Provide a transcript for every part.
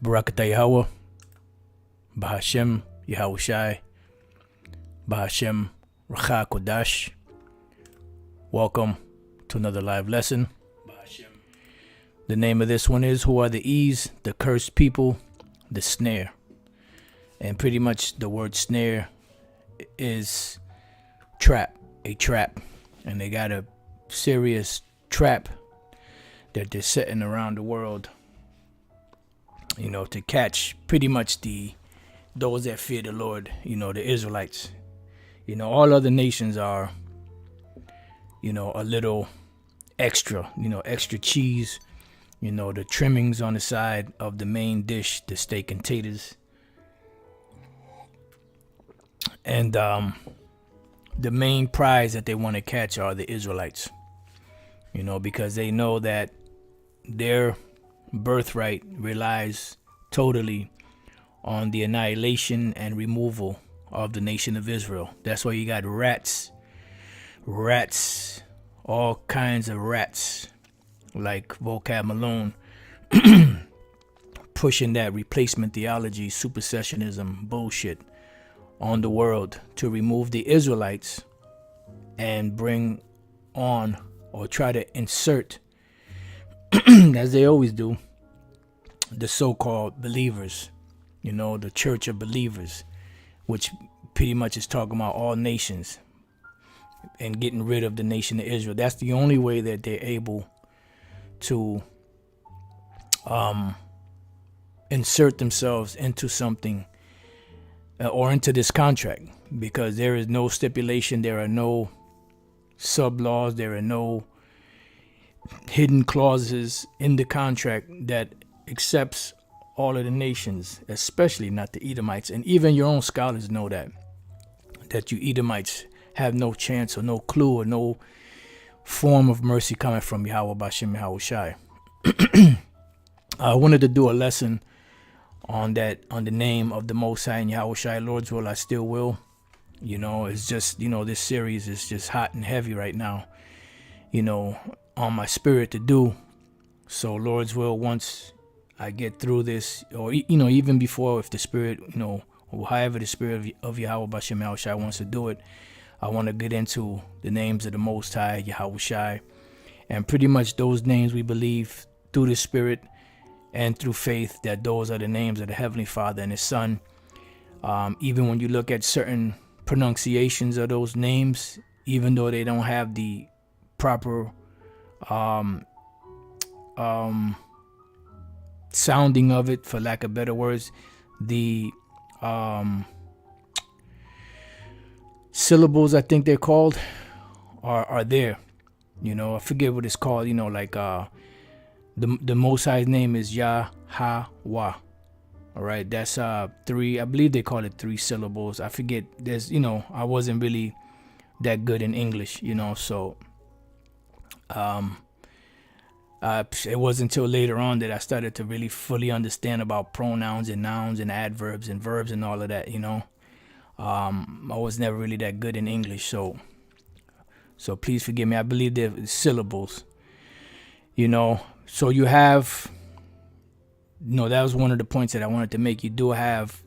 Barakatah Yahweh, Bahashem Yahushai, Bahashem Racha Kodash. Welcome to another live lesson. The name of this one is Who Are the E's, the Cursed People, the Snare. And pretty much the word snare is trap, a trap. And they got a serious trap that they're setting around the world, to catch pretty much those that fear the Lord, the Israelites. All other nations are, a little extra, extra cheese, the trimmings on the side of the main dish, the steak and taters. And the main prize that they want to catch are the Israelites, because they know that their birthright relies totally on the annihilation and removal of the nation of Israel. That's why you got rats, all kinds of rats, like Vocab Malone, pushing that replacement theology, supersessionism bullshit on the world to remove the Israelites and bring on or try to insert, as they always do, the so-called believers, the church of believers, which pretty much is talking about all nations and getting rid of the nation of Israel. That's the only way that they're able to insert themselves into something or into this contract, because there is no stipulation, there are no sub-laws, there are no hidden clauses in the contract that accepts all of the nations, especially not the Edomites. And even your own scholars know that you Edomites have no chance or no clue or no form of mercy coming from Yahweh Bashem Yahushai. I wanted to do a lesson on the name of the Most High and Yahushai. Lord's will, I still will. It's just, this series is just hot and heavy right now, on my spirit to do. So Lord's will, once I get through this, or, even before, if the spirit, or however the spirit of Yahweh Bashem Yahushai wants to do it, I want to get into the names of the Most High, Yahushai, and pretty much those names we believe through the spirit and through faith that those are the names of the Heavenly Father and His Son. Even when you look at certain pronunciations of those names, even though they don't have the proper sounding of it, for lack of better words, the syllables, I think they're called, are there. I forget what it's called, like the Most High's name is Yahweh. All right, that's three, I believe they call it 3 syllables. I forget. There's, I wasn't really that good in English, so it wasn't until later on that I started to really fully understand about pronouns and nouns and adverbs and verbs and all of that, I was never really that good in English, so please forgive me. I believe they're syllables, so you have, that was one of the points that I wanted to make. You do have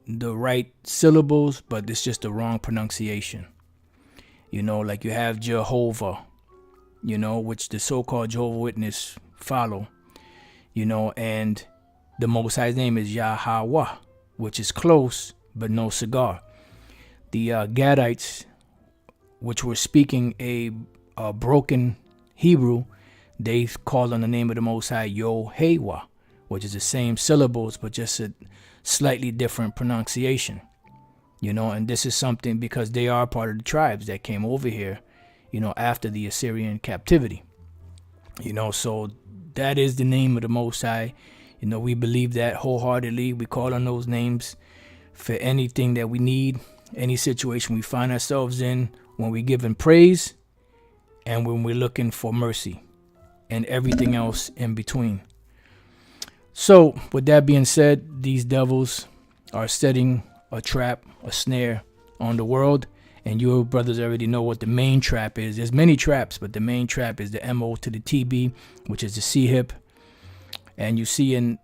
the right syllables, but it's just the wrong pronunciation. Like you have Jehovah, which the so-called Jehovah's Witness follow, and the Most High's name is Yahweh, which is close, but no cigar. The Gadites, which were speaking a broken Hebrew, they called on the name of the Most High Yohewa, which is the same syllables, but just a slightly different pronunciation. And this is something because they are part of the tribes that came over here, after the Assyrian captivity. So that is the name of the Most High. We believe that wholeheartedly. We call on those names for anything that we need, any situation we find ourselves in, when we're giving praise and when we're looking for mercy and everything else in between. So with that being said, these devils are setting a trap, a snare on the world. And you brothers already know what the main trap is. There's many traps, but the main trap is the MO to the TB, which is the C-hip. And you see in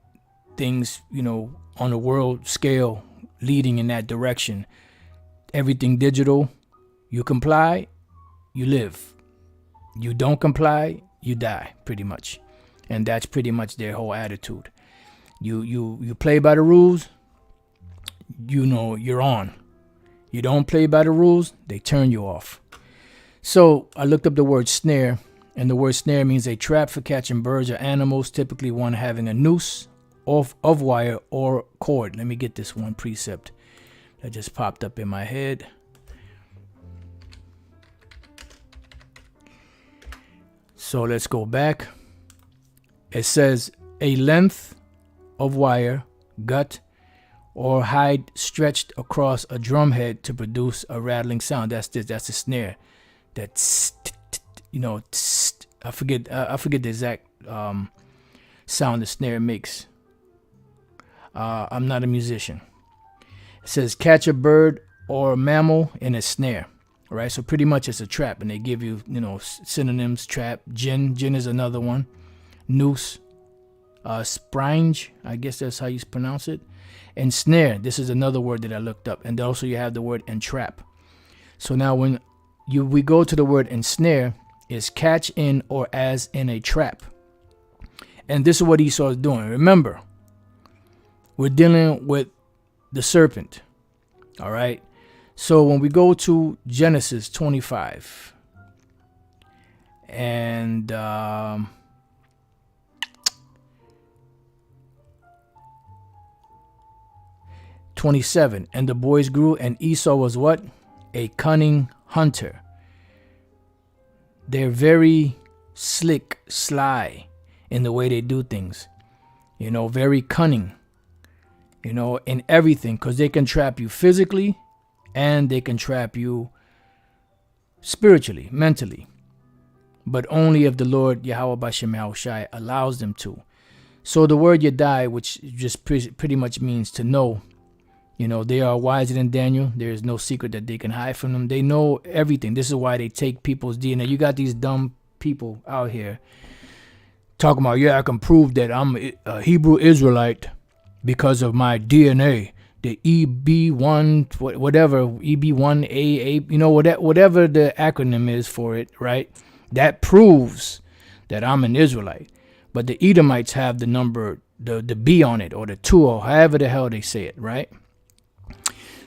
things, you know, on a world scale leading in that direction. Everything digital. You comply, you live. You don't comply, you die, pretty much. And that's pretty much their whole attitude. You play by the rules, you know you're on. You don't play by the rules, they turn you off. So I looked up the word snare, and the word snare means a trap for catching birds or animals, typically one having a noose of wire or cord. Let me get this one precept that just popped up in my head. So let's go back. It says a length of wire, gut, or hide stretched across a drum head to produce a rattling sound. That's this. That's a snare. That's, you know, I forget the exact sound the snare makes. I'm not a musician. It says catch a bird or a mammal in a snare. Right, so pretty much it's a trap, and they give you, you know, synonyms. Trap, gin is another one. Noose, springe, I guess that's how you pronounce it. And snare, this is another word that I looked up. And also you have the word entrap. So now when we go to the word ensnare, is catch in or as in a trap. And this is what Esau is doing. Remember, we're dealing with the serpent. All right. So when we go to Genesis 25 and 27, and the boys grew, and Esau was what? A cunning hunter. They're very slick, sly in the way they do things. You know, very cunning, you know, in everything, because they can trap you physically, and they can trap you spiritually, mentally. But only if the Lord Yahweh Bashem Yahushai allows them to. So the word Yadai, which just pretty much means to know, you know, they are wiser than Daniel. There is no secret that they can hide from them. They know everything. This is why they take people's DNA. You got these dumb people out here talking about, yeah, I can prove that I'm a Hebrew Israelite because of my DNA. The EB1, whatever, EB1A, you know, whatever the acronym is for it, right? That proves that I'm an Israelite. But the Edomites have the number, the B on it, or the 2, or however the hell they say it, right?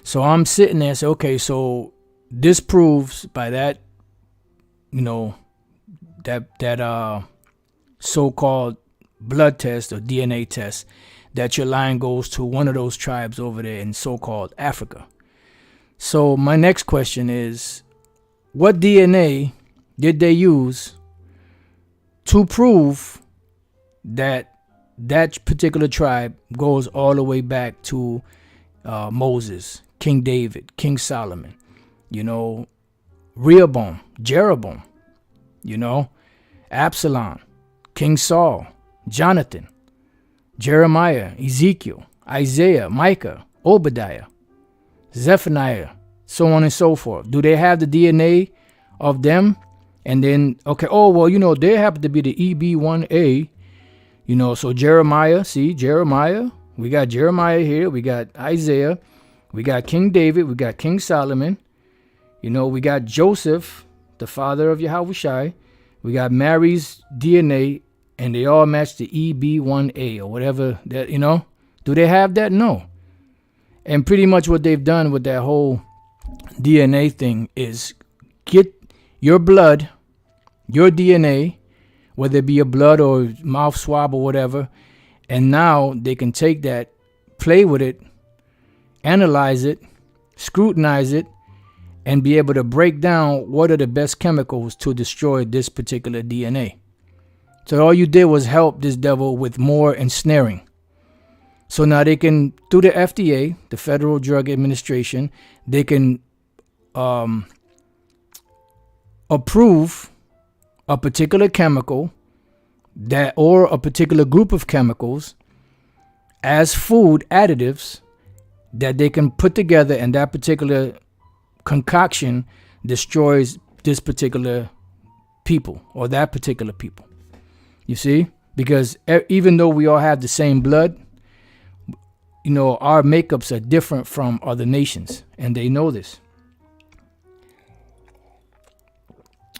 So I'm sitting there and say, okay, so this proves by that, you know, that so-called blood test or DNA test, that your line goes to one of those tribes over there in so-called Africa. So my next question is, what DNA did they use to prove that that particular tribe goes all the way back to Moses, King David, King Solomon, you know, Rehoboam, Jeroboam, you know, Absalom, King Saul, Jonathan, Jeremiah, Ezekiel, Isaiah, Micah, Obadiah, Zephaniah, so on and so forth. Do they have the DNA of them? And then, okay, oh, well, you know, they happen to be the EB1A, you know, so Jeremiah, see, Jeremiah, we got Jeremiah here, we got Isaiah, we got King David, we got King Solomon, you know, we got Joseph, the father of Yahushai, we got Mary's DNA, and they all match the EB1A or whatever that, you know. Do they have that? No. And pretty much what they've done with that whole DNA thing is get your blood, your DNA, whether it be a blood or mouth swab or whatever, and now they can take that, play with it, analyze it, scrutinize it, and be able to break down what are the best chemicals to destroy this particular DNA. So all you did was help this devil with more ensnaring. So now they can, through the FDA, the Federal Drug Administration, they can approve a particular chemical that, or a particular group of chemicals as food additives that they can put together, and that particular concoction destroys this particular people or that particular people. You see? Because even though we all have the same blood, our makeups are different from other nations, and they know this.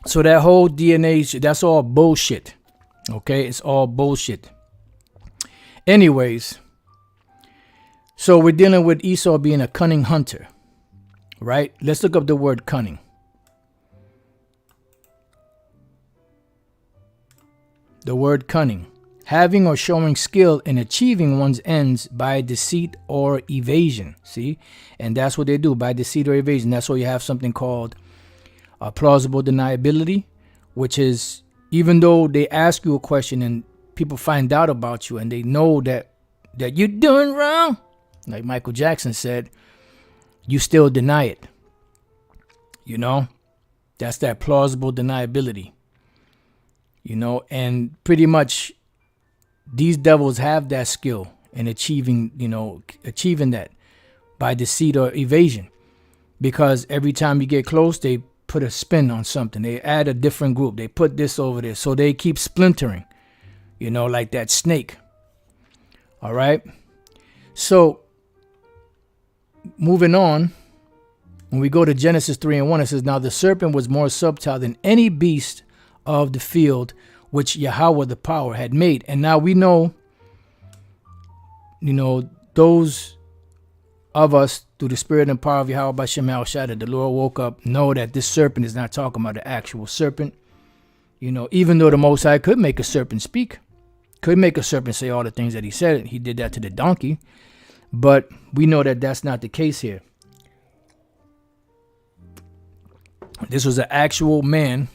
So that whole DNA, that's all bullshit. Okay, it's all bullshit. Anyways, so we're dealing with Esau being a cunning hunter, right? Let's look up the word cunning. The word cunning. Having or showing skill in achieving one's ends by deceit or evasion. See? And that's what they do, by deceit or evasion. That's why you have something called plausible deniability, which is, even though they ask you a question and people find out about you and they know that you're doing wrong, like Michael Jackson said, you still deny it. That's that plausible deniability. And pretty much these devils have that skill in achieving that by deceit or evasion. Because every time you get close, they put a spin on something. They add a different group. They put this over there. So they keep splintering, like that snake. All right. So moving on, when we go to Genesis 3:1, it says, now the serpent was more subtle than any beast of the field which Yahweh the power had made. And now we know, those of us through the spirit and power of Yahweh by Shem Shaddai, the Lord woke up, know that this serpent is not talking about the actual serpent. Even though the Most High could make a serpent speak, could make a serpent say all the things that he said. He did that to the donkey. But we know that that's not the case here. This was an actual man,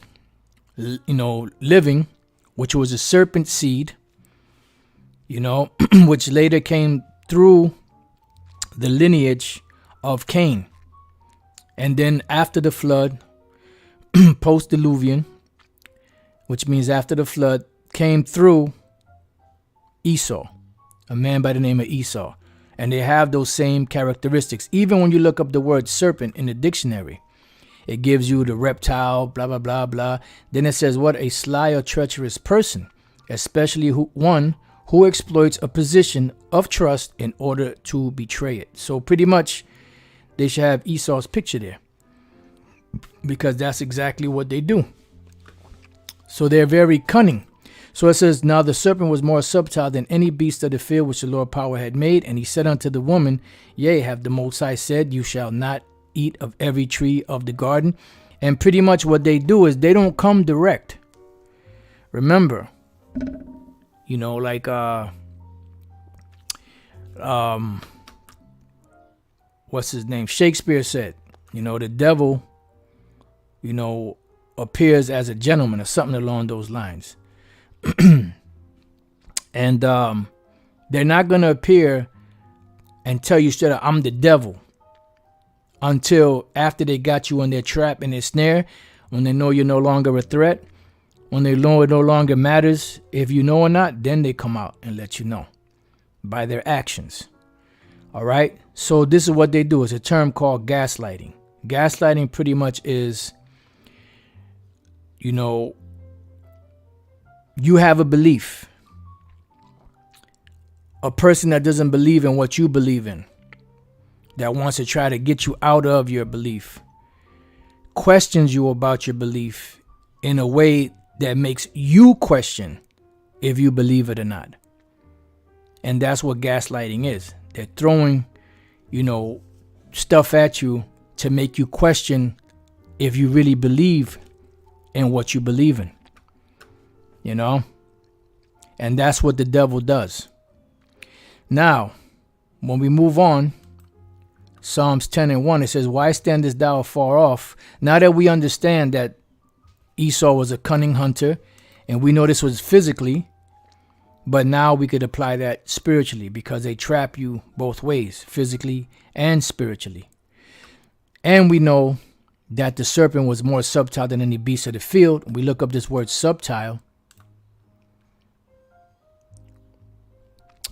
living, which was a serpent seed, which later came through the lineage of Cain. And then after the flood, post-diluvian, which means after the flood, came through Esau, a man by the name of Esau. And they have those same characteristics. Even when you look up the word serpent in the dictionary, it gives you the reptile, blah, blah, blah, blah. Then it says, what a sly or treacherous person, especially one who exploits a position of trust in order to betray it. So pretty much they should have Esau's picture there, because that's exactly what they do. So they're very cunning. So it says, now the serpent was more subtle than any beast of the field which the Lord power had made. And he said unto the woman, yea, have the Most High said, you shall not eat of every tree of the garden. And pretty much what they do is they don't come direct. Remember, what's his name? Shakespeare said, the devil, appears as a gentleman or something along those lines. And they're not going to appear and tell you straight up, I'm the devil, until after they got you in their trap and their snare, when they know you're no longer a threat, when they know it no longer matters if you know or not, then they come out and let you know by their actions. All right. So this is what they do. It's a term called gaslighting. Gaslighting pretty much is, you have a belief. A person that doesn't believe in what you believe in, that wants to try to get you out of your belief, questions you about your belief in a way that makes you question if you believe it or not. And that's what gaslighting is. They're throwing, stuff at you to make you question if you really believe in what you believe in. And that's what the devil does. Now, when we move on, Psalms 10:1, it says, why standest thou afar off? Now that we understand that Esau was a cunning hunter, and we know this was physically, but now we could apply that spiritually, because they trap you both ways, physically and spiritually. And we know that the serpent was more subtle than any beast of the field. We look up this word subtle.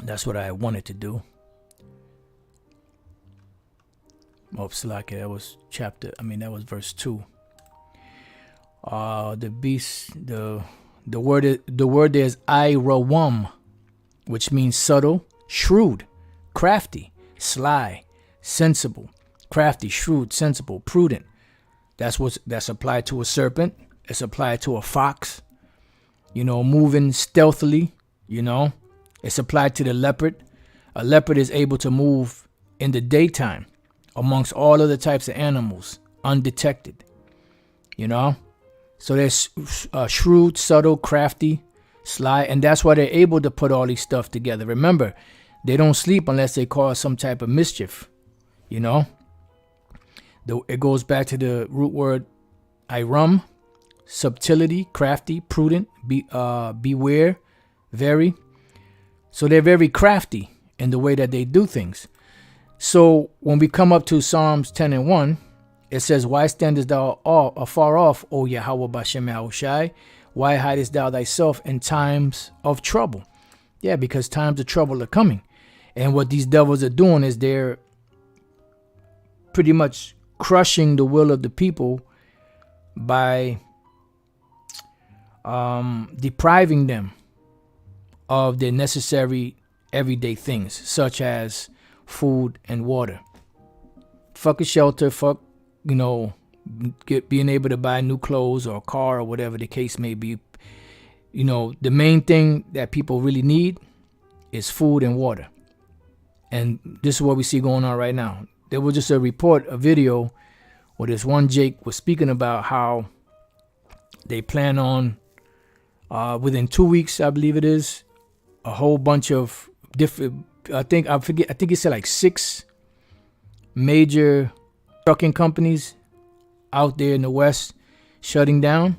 That's what I wanted to do. Oh, Salaki, that was that was verse 2. The beast, the word there is irawam, which means subtle, shrewd, crafty, sly, sensible, crafty, shrewd, sensible, prudent. That's applied to a serpent. It's applied to a fox. Moving stealthily. It's applied to the leopard. A leopard is able to move in the daytime amongst all other types of animals undetected. So they're shrewd, subtle, crafty, sly, and that's why they're able to put all these stuff together. Remember, they don't sleep unless they cause some type of mischief. It goes back to the root word irum, subtlety, crafty, prudent, beware, very. So they're very crafty in the way that they do things. So when we come up to Psalms 10 and 1, it says, why standest thou afar off, O Yahweh Bashem Yahushai? Why hidest thou thyself in times of trouble? Yeah, because times of trouble are coming. And what these devils are doing is they're pretty much crushing the will of the people by depriving them of their necessary everyday things, such as food and water. Fuck a shelter, fuck, being able to buy new clothes or a car or whatever the case may be. The main thing that people really need is food and water. And this is what we see going on right now. There was just a video where this one Jake was speaking about how they plan on, within 2 weeks, I believe it is, a whole bunch of different, I think he said like 6 major trucking companies out there in the West shutting down.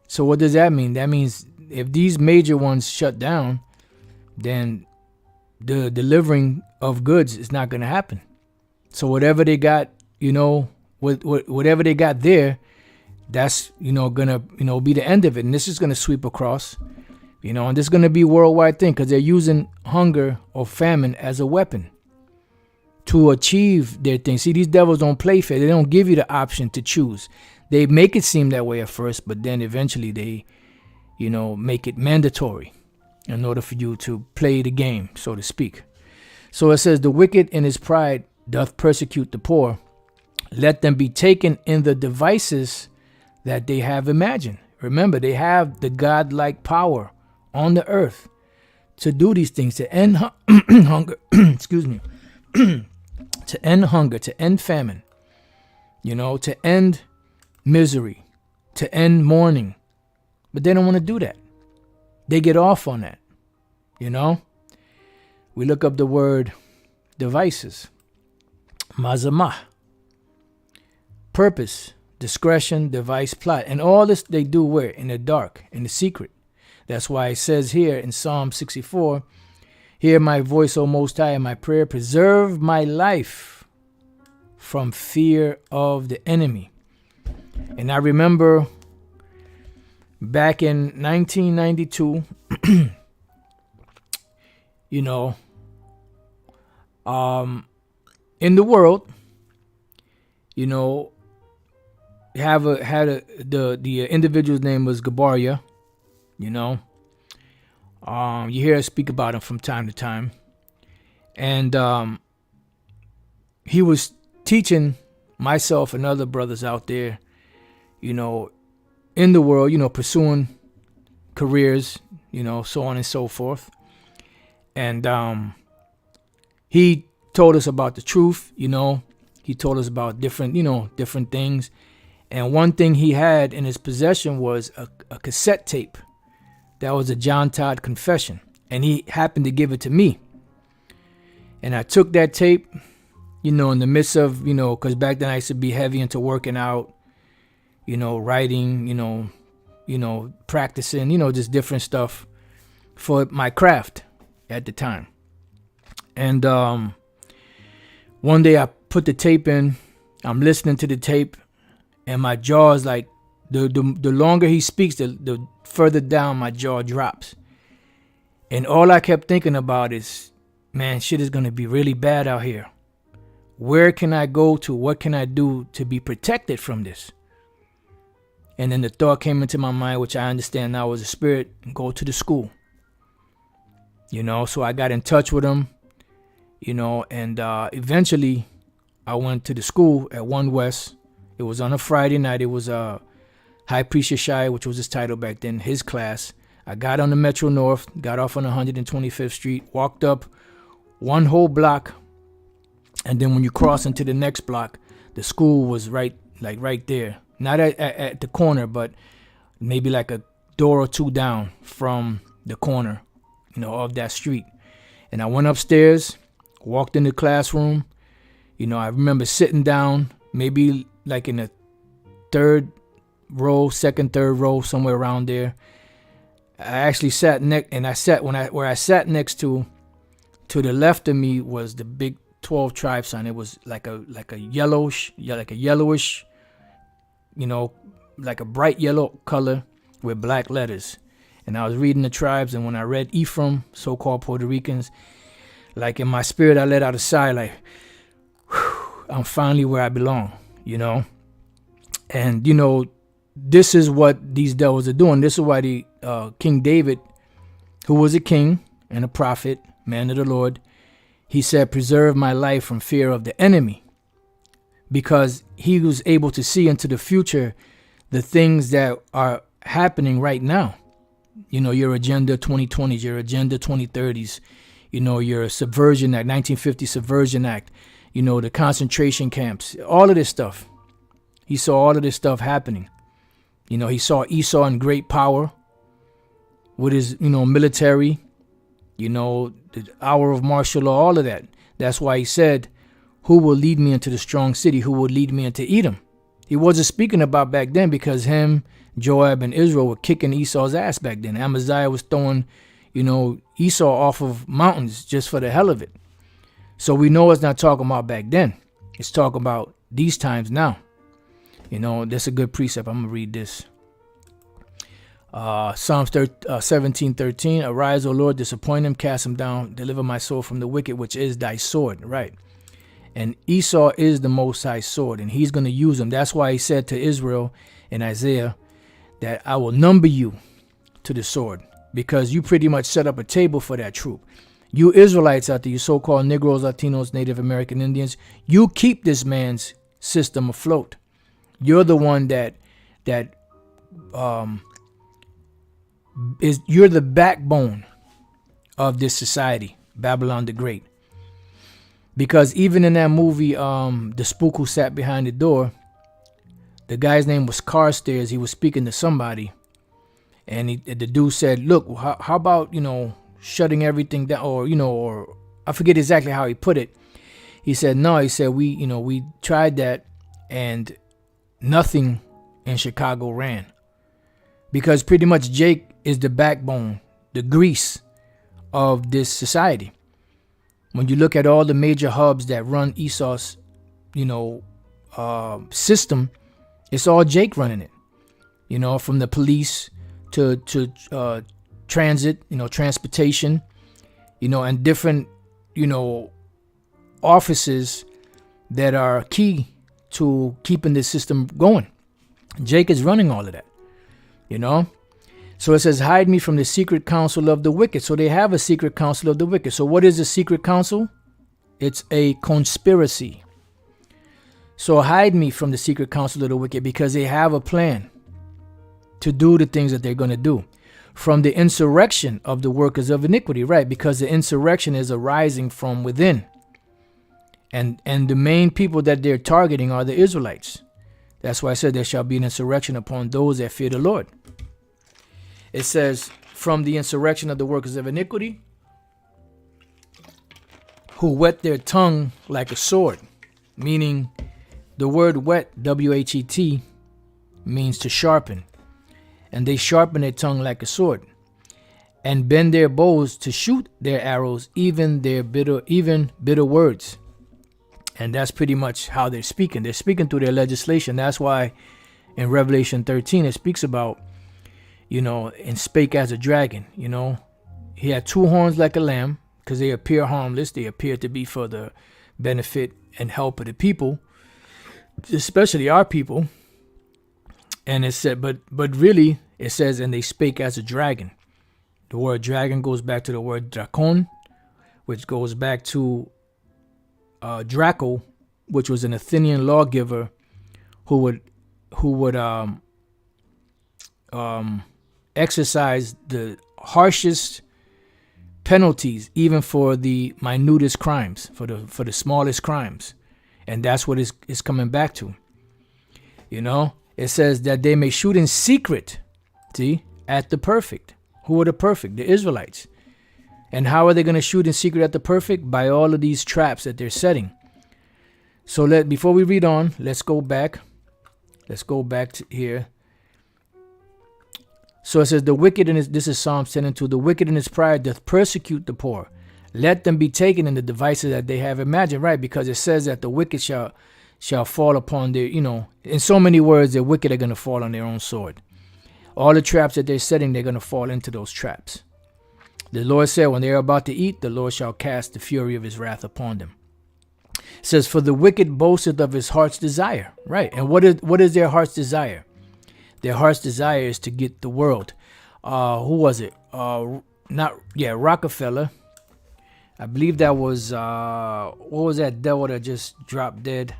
So what does that mean? That means if these major ones shut down, then the delivering of goods is not going to happen. So whatever they got, whatever they got there, that's, gonna, be the end of it. And this is going to sweep across, and this is going to be a worldwide thing because they're using hunger or famine as a weapon to achieve their thing. See, these devils don't play fair. They don't give you the option to choose. They make it seem that way at first, but then eventually they, make it mandatory in order for you to play the game, so to speak. So it says, the wicked in his pride doth persecute the poor. Let them be taken in the devices that they have imagined. Remember, they have the godlike power on the earth to do these things, to end hunger, excuse me, to end hunger, to end famine, to end misery, to end mourning. But they don't want to do that. They get off on that, We look up the word devices. Mazamah. Purpose, discretion, device, plot. And all this they do where? In the dark, in the secret. That's why it says here in Psalm 64, hear my voice, O Most High, in my prayer. Preserve my life from fear of the enemy. And I remember back in 1992, in the world, the individual's name was Gabaria. You hear us speak about him from time to time, and he was teaching myself and other brothers out there, in the world, pursuing careers, so on and so forth. And he told us about the truth, he told us about different things. And one thing he had in his possession was a cassette tape. That was a John Todd confession. And he happened to give it to me. And I took that tape, in the midst of, because back then I used to be heavy into working out, writing, practicing, just different stuff for my craft at the time. And one day I put the tape in, I'm listening to the tape, and my jaw is like, the longer he speaks, the further down my jaw drops. And all I kept thinking about is, man, shit is going to be really bad out here. Where can I go to? What can I do to be protected from this? And then the thought came into my mind, which I understand now was a spirit, go to the school. So I got in touch with him, and eventually I went to the school at 1 West. It was on a Friday night. It was High Priest Yeshai, which was his title back then, his class. I got on the Metro North, got off on 125th Street, walked up one whole block, and then when you cross into the next block, the school was right there. Not at the corner, but maybe like a door or two down from the corner, of that street. And I went upstairs, walked in the classroom. I remember sitting down, maybe like in the third row, somewhere around there. I actually sat where I sat next to the left of me was the big 12 tribe sign. It was like a yellowish, like a bright yellow color with black letters. And I was reading the tribes, and when I read Ephraim, so-called Puerto Ricans, like in my spirit, I let out a sigh, like, whew, I'm finally where I belong, And, this is what these devils are doing. This is why the King David, who was a king and a prophet, man of the Lord, he said, preserve my life from fear of the enemy, because he was able to see into the future the things that are happening right now. Your Agenda 2020s, your Agenda 2030s, your Subversion Act, 1950 Subversion Act, the concentration camps, all of this stuff. He saw all of this stuff happening. He saw Esau in great power with his, military, the hour of martial law, all of that. That's why he said, who will lead me into the strong city? Who will lead me into Edom? He wasn't speaking about back then, because him, Joab, and Israel were kicking Esau's ass back then. Amaziah was throwing, Esau off of mountains just for the hell of it. So we know it's not talking about back then. It's talking about these times now. That's a good precept. I'm going to read this. Psalms 17:13. Arise, O Lord, disappoint him, cast him down, deliver my soul from the wicked, which is thy sword. Right. And Esau is the Most High's sword, and he's going to use them. That's why he said to Israel in Isaiah that I will number you to the sword, because you pretty much set up a table for that troop. You Israelites out there, you so-called Negroes, Latinos, Native American Indians, you keep this man's system afloat. You're the one you're the backbone of this society, Babylon the Great. Because even in that movie, The Spook Who Sat Behind the Door, the guy's name was Carstairs. He was speaking to somebody, and the dude said, look, how about, shutting everything down, or I forget exactly how he put it. He said, no, he said, we tried that, and nothing in Chicago ran. Because pretty much Jake is the backbone, the grease of this society. When you look at all the major hubs that run Esau's, system, it's all Jake running it. From the police to transit, transportation, and different, offices that are key to keeping this system going. Jake is running all of that, So it says, hide me from the secret counsel of the wicked. So they have a secret counsel of the wicked. So what is a secret counsel? It's a conspiracy. So hide me from the secret counsel of the wicked, because they have a plan to do the things that they're going to do. From the insurrection of the workers of iniquity, right? Because the insurrection is arising from within. And the main people that they're targeting are the Israelites. That's why I said there shall be an insurrection upon those that fear the Lord. It says, from the insurrection of the workers of iniquity, who whet their tongue like a sword. Meaning, the word whet, W-H-E-T, means to sharpen. And they sharpen their tongue like a sword, and bend their bows to shoot their arrows, even bitter words. And that's pretty much how they're speaking. They're speaking through their legislation. That's why in Revelation 13, it speaks about, and spake as a dragon, He had two horns like a lamb, because they appear harmless. They appear to be for the benefit and help of the people, especially our people. And it said, but really, it says, and they spake as a dragon. The word dragon goes back to the word drakon, which goes back to Draco, which was an Athenian lawgiver who would exercise the harshest penalties, even for the minutest crimes, for the smallest crimes. And that's what it's coming back to. You know, it says that they may shoot in secret, see, at the perfect. Who are the perfect? The Israelites. And how are they going to shoot in secret at the perfect? By all of these traps that they're setting. So before we read on, let's go back. Let's go back to here. So it says, the wicked in his, this is Psalm 10:2, the wicked in his pride doth persecute the poor. Let them be taken in the devices that they have imagined, right? Because it says that the wicked shall fall upon their, you know, in so many words, the wicked are going to fall on their own sword. All the traps that they're setting, they're going to fall into those traps. The Lord said, when they are about to eat, the Lord shall cast the fury of his wrath upon them. It says, for the wicked boasteth of his heart's desire. Right. And what is their heart's desire? Their heart's desire is to get the world. Who was it? Rockefeller. I believe that was, what was that devil that just dropped dead?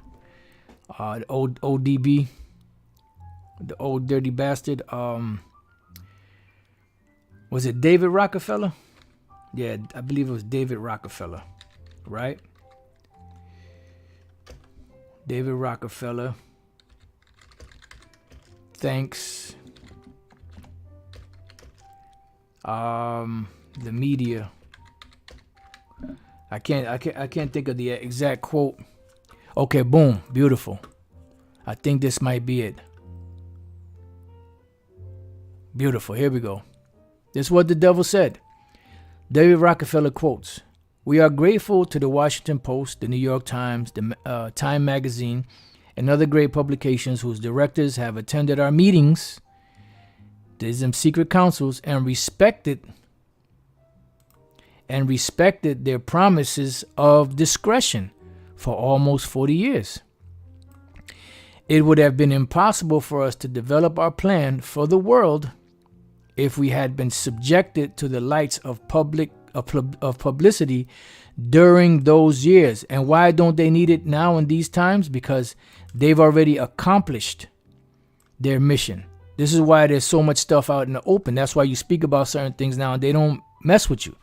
The old ODB. The old dirty bastard. Was it David Rockefeller? Yeah, I believe it was David Rockefeller. Right? David Rockefeller. Thanks. The media. I can't think of the exact quote. Okay, boom, beautiful. I think this might be it. Beautiful. Here we go. This is what the devil said. David Rockefeller quotes, "We are grateful to the Washington Post, the New York Times, the Time Magazine, and other great publications whose directors have attended our meetings, these them secret councils, and respected their promises of discretion for almost 40 years. It would have been impossible for us to develop our plan for the world if we had been subjected to the lights of publicity during those years." And why don't they need it now in these times? Because they've already accomplished their mission. This is why there's so much stuff out in the open. That's why you speak about certain things now and they don't mess with you.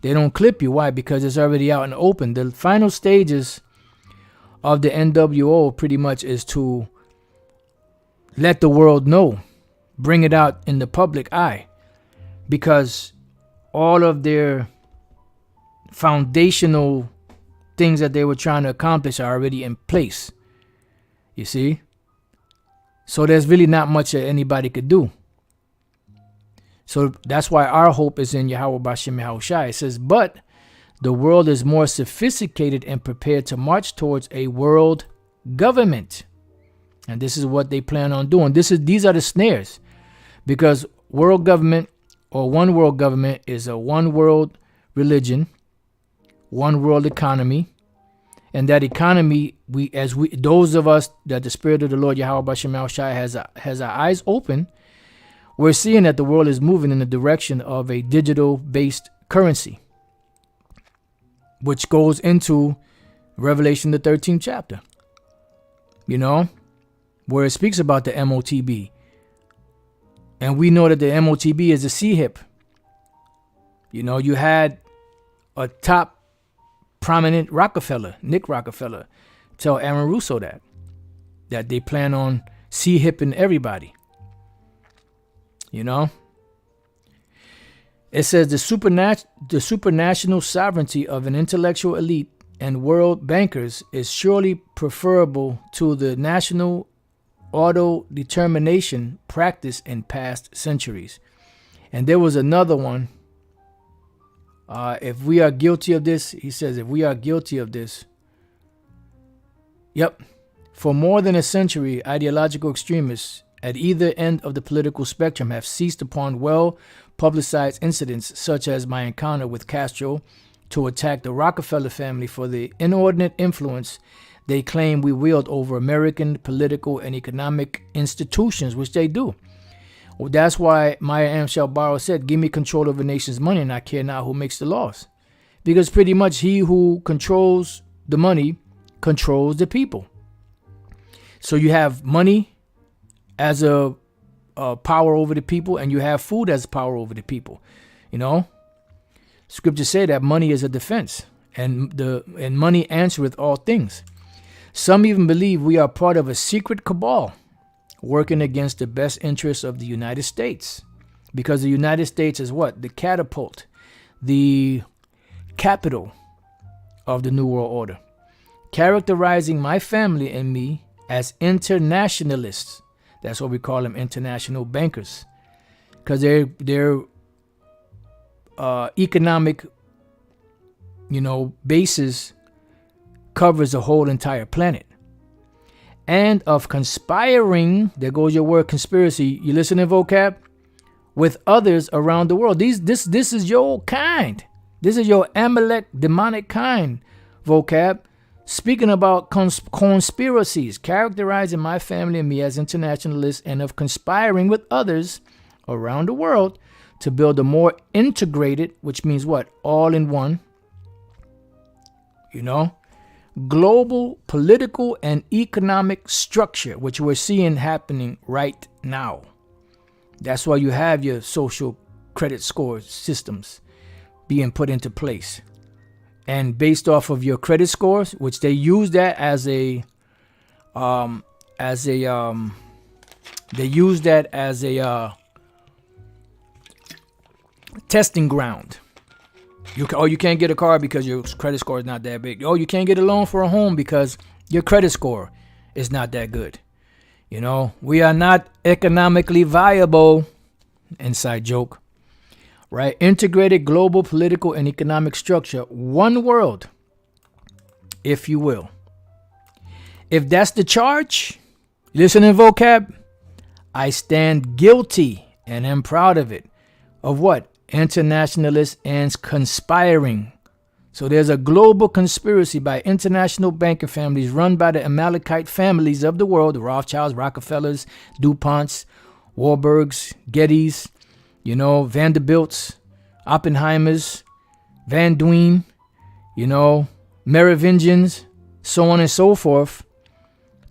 They don't clip you. Why? Because it's already out in the open. The final stages of the NWO pretty much is to let the world know, bring it out in the public eye, because all of their foundational things that they were trying to accomplish are already in place. You see? So there's really not much that anybody could do. So that's why our hope is in Yahweh Bashem Yahushai. It says, but the world is more sophisticated and prepared to march towards a world government. And this is what they plan on doing. These are the snares. Because world government or one world government is a one world religion, one world economy. And that economy, those of us that the Spirit of the Lord Yahweh Bashem Yahushai has our eyes open, we're seeing that the world is moving in the direction of a digital-based currency, which goes into Revelation, the 13th chapter, you know, where it speaks about the MOTB. And we know that the MOTB is a C-hip. You know, you had a top prominent Rockefeller, Nick Rockefeller, tell Aaron Russo that they plan on C-hipping everybody. You know, it says the supranational sovereignty of an intellectual elite and world bankers is surely preferable to the national auto-determination practiced in past centuries. And there was another one. If we are guilty of this, he says, if we are guilty of this. Yep. For more than a century, ideological extremists at either end of the political spectrum have seized upon well-publicized incidents such as my encounter with Castro to attack the Rockefeller family for the inordinate influence they claim we wield over American political and economic institutions, which they do. Well, that's why Maya Angelou said, give me control of a nation's money and I care not who makes the laws. Because pretty much he who controls the money controls the people. So you have money as a power over the people, and you have food as power over the people. You know, scriptures say that money is a defense, and money answereth all things. Some even believe we are part of a secret cabal working against the best interests of the United States, because the United States is what? The catapult, the capital of the New World Order, characterizing my family and me as internationalists. That's what we call them, international bankers, because their economic, basis covers the whole entire planet. And of conspiring, there goes your word conspiracy. You listening, vocab? With others around the world. This is your kind. This is your Amalek demonic kind, vocab. Speaking about conspiracies, characterizing my family and me as internationalists, and of conspiring with others around the world to build a more integrated, which means what? All in one, global political and economic structure, which we're seeing happening right now. That's why you have your social credit score systems being put into place. And based off of your credit scores, which they use that as a testing ground. You can't get a car because your credit score is not that big. You can't get a loan for a home because your credit score is not that good. We are not economically viable. Inside joke. Right? Integrated global political and economic structure. One world, if you will. If that's the charge, listening, vocab, I stand guilty and am proud of it. Of what? Internationalists and conspiring. So there's a global conspiracy by international banking families run by the Amalekite families of the world, the Rothschilds, Rockefellers, DuPonts, Warburgs, Gettys, Vanderbilts, Oppenheimers, Van Duyn, Merovingians, so on and so forth,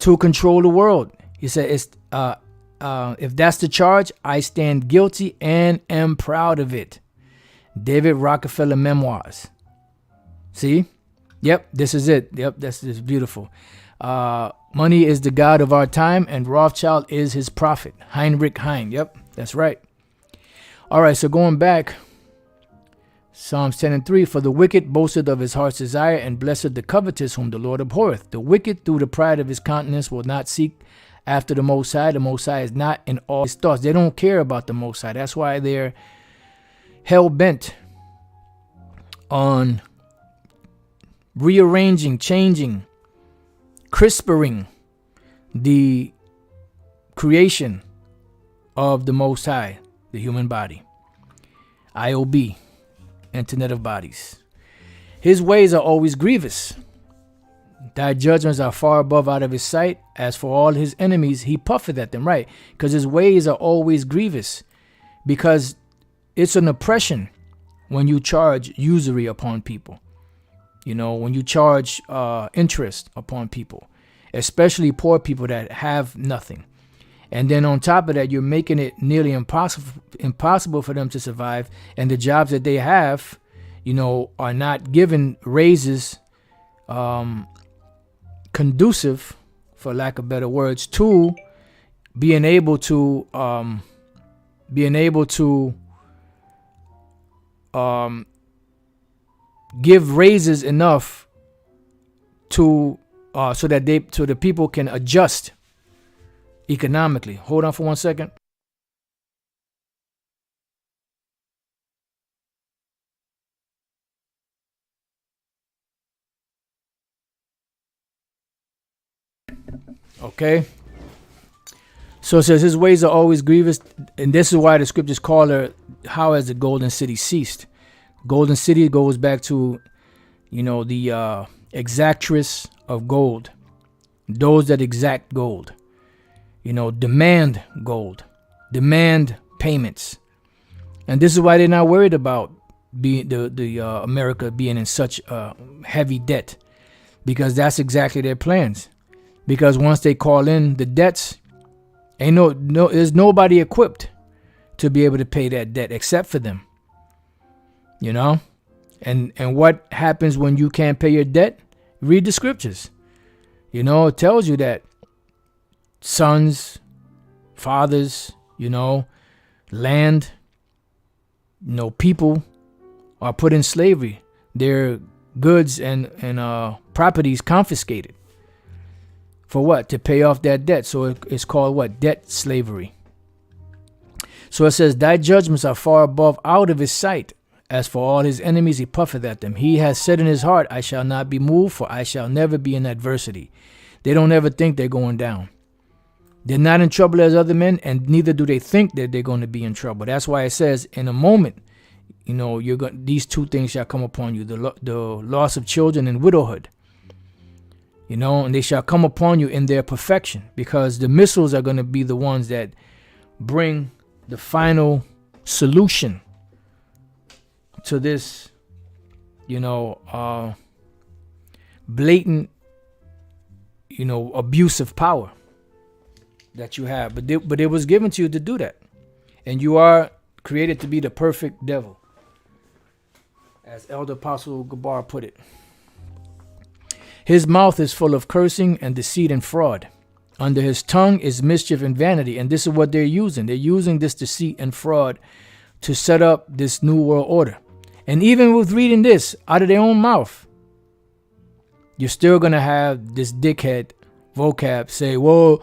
to control the world. He said, if that's the charge, I stand guilty and am proud of it. David Rockefeller Memoirs. See? Yep, this is it. Yep, this is beautiful. Money is the god of our time, and Rothschild is his prophet. Heinrich Heine. Yep, that's right. All right, so going back, Psalms 10:3, for the wicked boasteth of his heart's desire, and blessed the covetous whom the Lord abhorreth. The wicked through the pride of his countenance will not seek after the Most High. The Most High is not in all his thoughts. They don't care about the Most High. That's why they're hell-bent on rearranging, changing, crispering the creation of the Most High, the human body. IOB, Internet of Bodies. His ways are always grievous. Thy judgments are far above out of his sight. As for all his enemies, he puffeth at them. Right. Because his ways are always grievous. Because it's an oppression when you charge usury upon people. When you charge interest upon people. Especially poor people that have nothing. And then on top of that, you're making it nearly impossible for them to survive. And the jobs that they have, are not given raises conducive, for lack of better words, to being able to give raises enough to so that the people can adjust economically. Hold on for 1 second. Okay. So it says his ways are always grievous, and this is why the scriptures call her, how has the golden city ceased? Golden city goes back to, the exactress of gold. Those that exact gold. Demand gold. demand payments. And this is why they're not worried about being America being in such heavy debt, because that's exactly their plans. Because once they call in the debts, there's nobody equipped to be able to pay that debt except for them. You know? And what happens when you can't pay your debt? Read the scriptures. You know, it tells you that sons, fathers, land, people are put in slavery. Their goods and properties confiscated. For what? To pay off that debt. So it's called what? Debt slavery. So it says, thy judgments are far above out of his sight. As for all his enemies, he puffeth at them. He has said in his heart, I shall not be moved, for I shall never be in adversity. They don't ever think they're going down. They're not in trouble as other men, and neither do they think that they're going to be in trouble. That's why it says, in a moment, these two things shall come upon you, the loss of children and widowhood. And they shall come upon you in their perfection, because the missiles are going to be the ones that bring the final solution to this, blatant, abuse of power that you have. But it was given to you to do that. And you are created to be the perfect devil, as Elder Apostle Gabar put it. His mouth is full of cursing and deceit and fraud. Under his tongue is mischief and vanity. And this is what they're using. They're using this deceit and fraud to set up this new world order. And even with reading this out of their own mouth, you're still going to have this dickhead vocab say, well,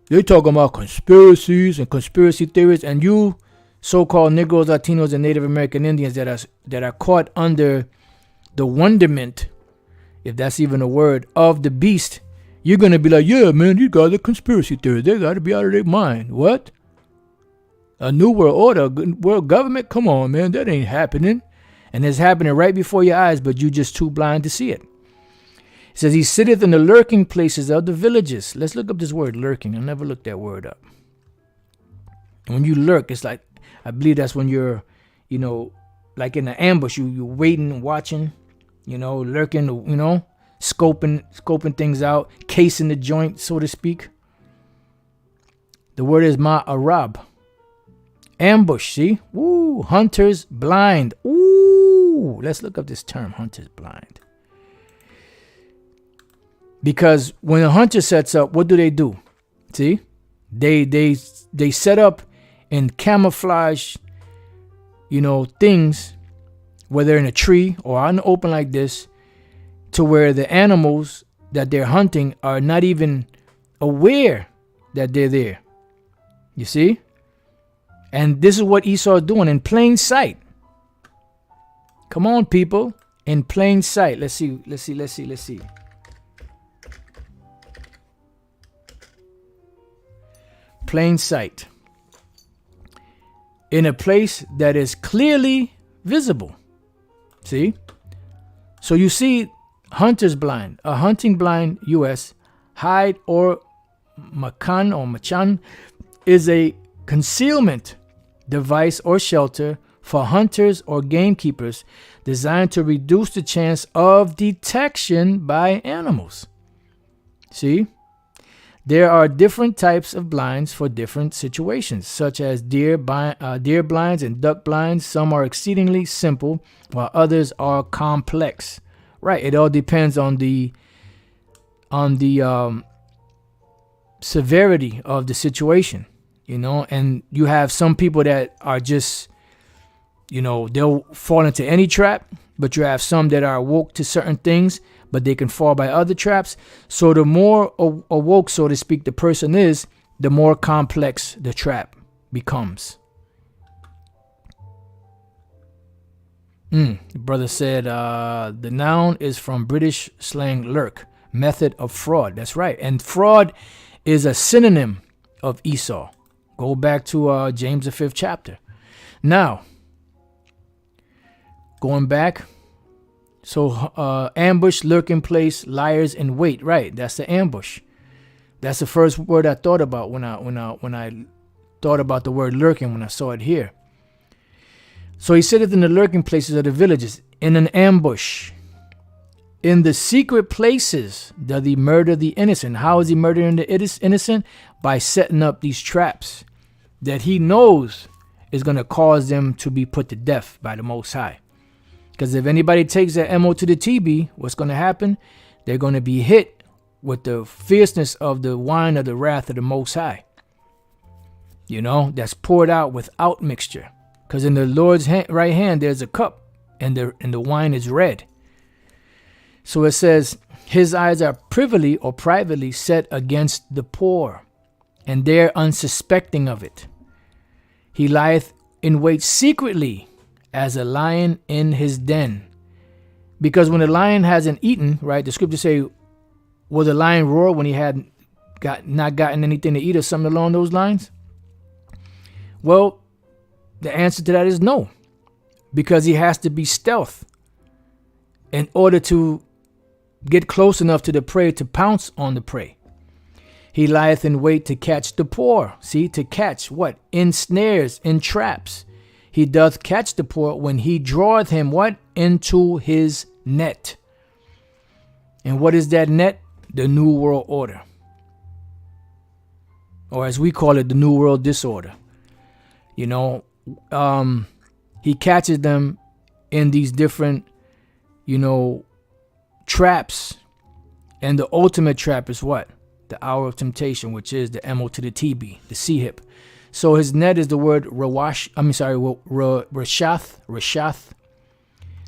they're talking about conspiracies and conspiracy theories. And you so-called Negroes, Latinos, and Native American Indians that are caught under the wonderment, if that's even a word, of the beast, you're going to be like, yeah, man, these guys are conspiracy theories. They got to be out of their mind. What? A new world order, world government? Come on, man, that ain't happening. And it's happening right before your eyes, but you're just too blind to see it. It says, he sitteth in the lurking places of the villages. Let's look up this word, lurking. I never looked that word up. When you lurk, it's like, I believe that's when you're, like in an ambush, you're waiting, watching, lurking, scoping things out, casing the joint, so to speak. The word is ma'arab. Ambush, see? Ooh, hunters blind. Ooh, let's look up this term, hunters blind. Because when a hunter sets up, what do? See? They set up in camouflage, things, whether in a tree or out in the open like this, to where the animals that they're hunting are not even aware that they're there. You see? And this is what Esau is doing in plain sight. Come on, people. In plain sight. Let's see. Plain sight. In a place that is clearly visible. See? So you see hunters blind. A hunting blind U.S. hide or machan is a concealment device or shelter for hunters or gamekeepers designed to reduce the chance of detection by animals. See? There are different types of blinds for different situations, such as deer blinds and duck blinds. Some are exceedingly simple, while others are complex. Right, it all depends on the severity of the situation, and you have some people that are just, they'll fall into any trap, but you have some that are awoke to certain things, but they can fall by other traps. So the more awoke, so to speak, the person is, the more complex the trap becomes. The brother said the noun is from British slang lurk, method of fraud. That's right. And fraud is a synonym of Esau. Go back to James the 5th chapter. Now, going back. So ambush, lurking place, liars in wait. Right, that's the ambush. That's the first word I thought about when I thought about the word lurking when I saw it here. So he sitteth in the lurking places of the villages, in an ambush. In the secret places doth he murder the innocent. How is he murdering the innocent? By setting up these traps that he knows is going to cause them to be put to death by the Most High. Because if anybody takes that MO to the TB, what's going to happen? They're going to be hit with the fierceness of the wine of the wrath of the Most High. You know, that's poured out without mixture. Because in the Lord's right hand, there's a cup, and the wine is red. So it says, his eyes are privily or privately set against the poor, and they're unsuspecting of it. He lieth in wait secretly as a lion in his den. Because when the lion hasn't eaten, right, the scriptures say, will the lion roar when he had not gotten anything to eat or something along those lines? Well, the answer to that is no. Because he has to be stealth in order to get close enough to the prey to pounce on the prey. He lieth in wait to catch the poor. See, to catch what? In snares, in traps. He doth catch the poor when he draweth him what? Into his net. And what is that net? The New World Order. Or as we call it, the New World Disorder. You know, he catches them in these different, traps. And the ultimate trap is what? The hour of temptation, which is the MO to the TB, the C-hip. So his net is the word rashath.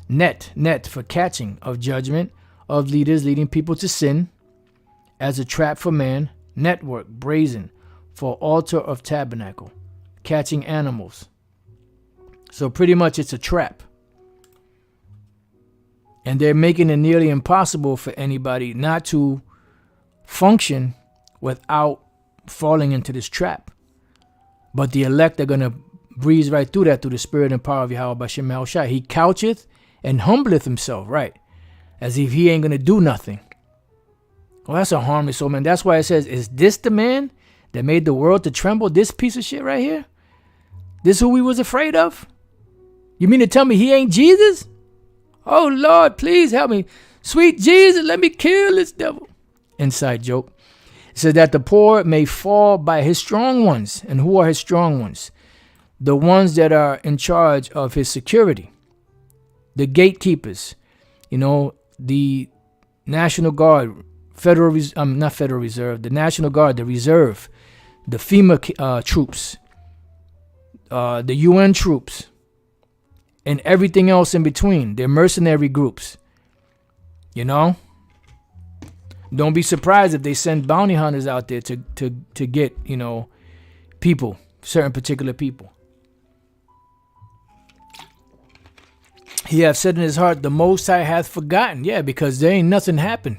Net for catching of judgment of leaders leading people to sin, as a trap for man. Network, brazen, for altar of tabernacle, catching animals. So pretty much it's a trap. And they're making it nearly impossible for anybody not to function without falling into this trap. But the elect are going to breeze right through that through the spirit and power of Yahweh B'Shem Yahushua. He coucheth and humbleth himself, right? As if he ain't going to do nothing. Well, that's a harmless soul, man. That's why it says, is this the man that made the world to tremble? This piece of shit right here? This who we was afraid of? You mean to tell me he ain't Jesus? Oh, Lord, please help me. Sweet Jesus, let me kill this devil. Inside joke. It says that the poor may fall by his strong ones. And who are his strong ones? The ones that are in charge of his security. The gatekeepers. The National Guard, not Federal Reserve, the National Guard, the Reserve, the FEMA troops, the UN troops, and everything else in between. They're mercenary groups. Don't be surprised if they send bounty hunters out there to get, people, certain particular people. He hath said in his heart, the Most High hath forgotten. Yeah, because there ain't nothing happened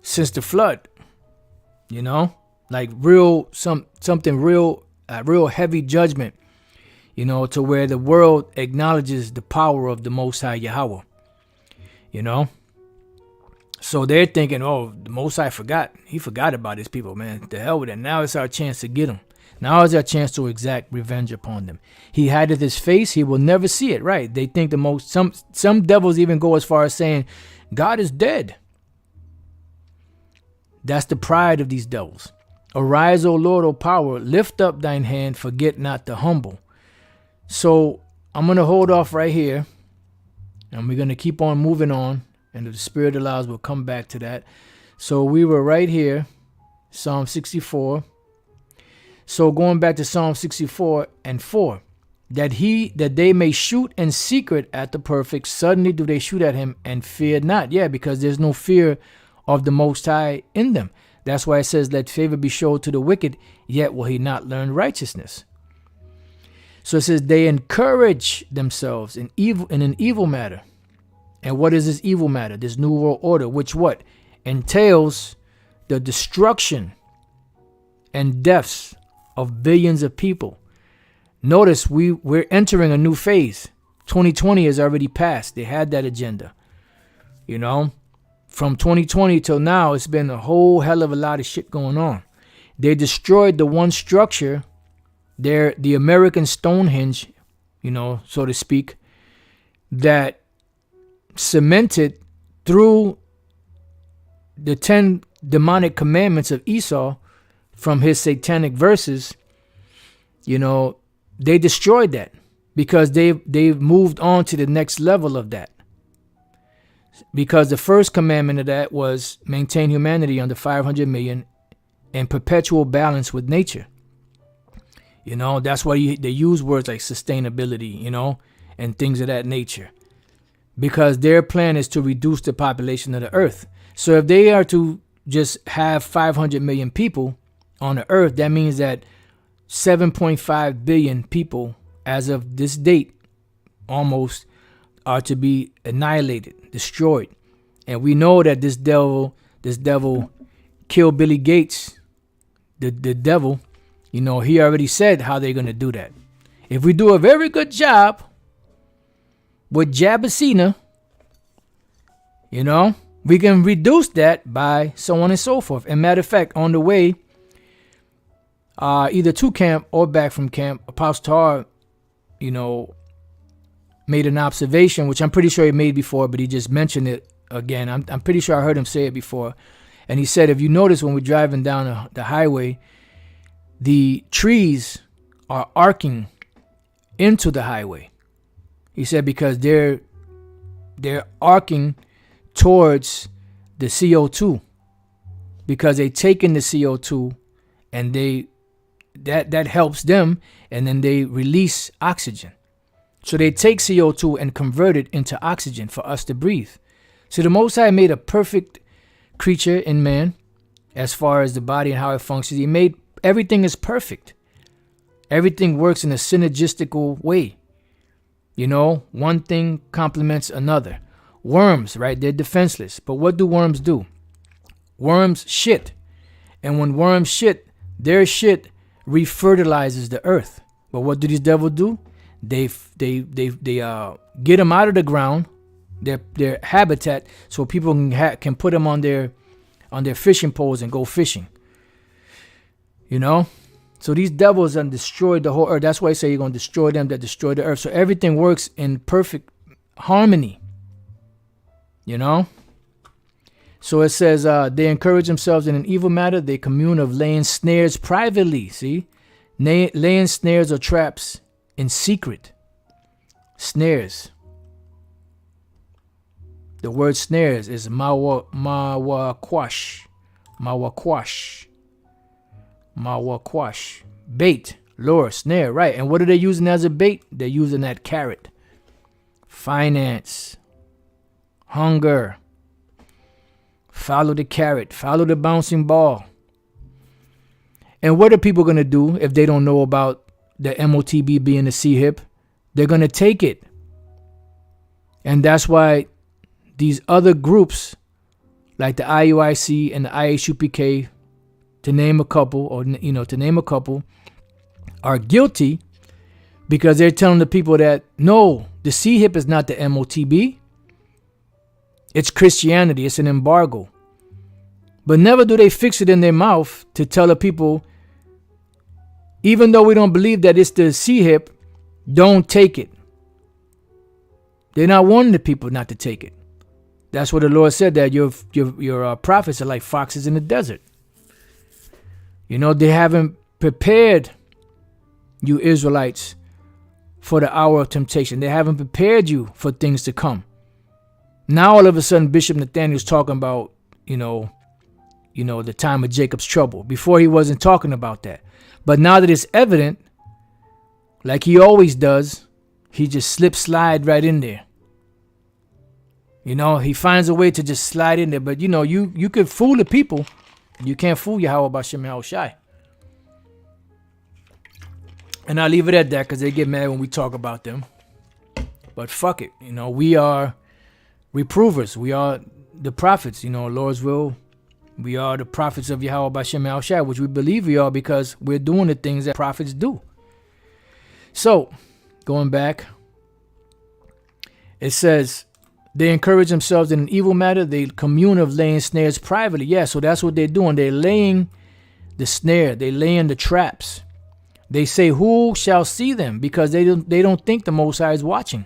since the flood. Like something real heavy judgment. To where the world acknowledges the power of the Most High Yahweh. So they're thinking, oh, the Most High forgot. He forgot about his people, man. The hell with it. Now it's our chance to get them. Now is our chance to exact revenge upon them. He hideth his face. He will never see it, right? They think some devils even go as far as saying, God is dead. That's the pride of these devils. Arise, O Lord, O power. Lift up thine hand. Forget not the humble. So I'm going to hold off right here. And we're going to keep on moving on. And if the Spirit allows, we'll come back to that. So we were right here. Psalm 64. So going back to Psalm 64 and 4. That they may shoot in secret at the perfect. Suddenly do they shoot at him and fear not. Yeah, because there's no fear of the Most High in them. That's why it says, let favor be showed to the wicked, yet will he not learn righteousness. So it says they encourage themselves in an evil matter. And what is this evil matter? This New World Order, which what? Entails the destruction and deaths of billions of people. Notice we're entering a new phase. 2020 has already passed. They had that agenda. From 2020 till now, it's been a whole hell of a lot of shit going on. They destroyed the one structure They're the American Stonehenge, so to speak, that cemented through the 10 demonic commandments of Esau from his satanic verses. They destroyed that because they've moved on to the next level of that. Because the first commandment of that was maintain humanity under 500 million in perpetual balance with nature. That's why they use words like sustainability, and things of that nature. Because their plan is to reduce the population of the earth. So if they are to just have 500 million people on the earth, that means that 7.5 billion people as of this date almost are to be annihilated, destroyed. And we know that this devil killed Billy Gates, the devil. He already said how they're going to do that. If we do a very good job with Jabasina, we can reduce that by so on and so forth. And matter of fact, on the way, either to camp or back from camp, Apostle Tar, made an observation, which I'm pretty sure he made before, but he just mentioned it again. I'm pretty sure I heard him say it before. And he said, if you notice when we're driving down the highway, the trees are arcing into the highway. He said because they're arcing towards the CO2, because they take in the CO2 and that helps them, and then they release oxygen. So they take CO2 and convert it into oxygen for us to breathe. So the Most High made a perfect creature in man as far as the body and how it functions. He made everything is perfect. Everything works in a synergistical way. One thing complements another. Worms, right? They're defenseless. But what do worms do? Worms shit. And when worms shit, their shit refertilizes the earth. But what do these devils do? They get them out of the ground, their habitat, so people can put them on their fishing poles and go fishing. So these devils have destroyed the whole earth. That's why I say you're going to destroy them that destroy the earth. So everything works in perfect harmony. So it says they encourage themselves in an evil matter. They commune of laying snares privately. See, laying snares or traps in secret. Snares. The word snares is mawakwash. Mawakwash. Bait, lure, snare, right. And what are they using as a bait? They're using that carrot. Finance. Hunger. Follow the carrot. Follow the bouncing ball. And what are people going to do if they don't know about the MOTB being the C-hip? They're going to take it. And that's why these other groups, like the IUIC and the IHUPK, to name a couple, are guilty because they're telling the people that, no, the C-hip is not the MOTB. It's Christianity. It's an embargo. But never do they fix it in their mouth to tell the people, even though we don't believe that it's the C-hip, don't take it. They're not warning the people not to take it. That's what the Lord said, that your prophets are like foxes in the desert. They haven't prepared you Israelites for the hour of temptation. They haven't prepared you for things to come. Now all of a sudden Bishop Nathaniel's talking about, the time of Jacob's trouble. Before he wasn't talking about that. But now that it's evident, like he always does, he just slide right in there. He finds a way to just slide in there. But you could fool the people. You can't fool Yahweh B'Shem Yahushai. And I'll leave it at that because they get mad when we talk about them. But fuck it. We are reprovers. We are the prophets. Lord's will. We are the prophets of Yahweh B'Shem Yahushai, which we believe we are because we're doing the things that prophets do. So, going back, it says, they encourage themselves in an evil matter. They commune of laying snares privately. Yeah, so that's what they're doing. They're laying the snare. They're laying the traps. They say, who shall see them? Because they don't think the Most High is watching.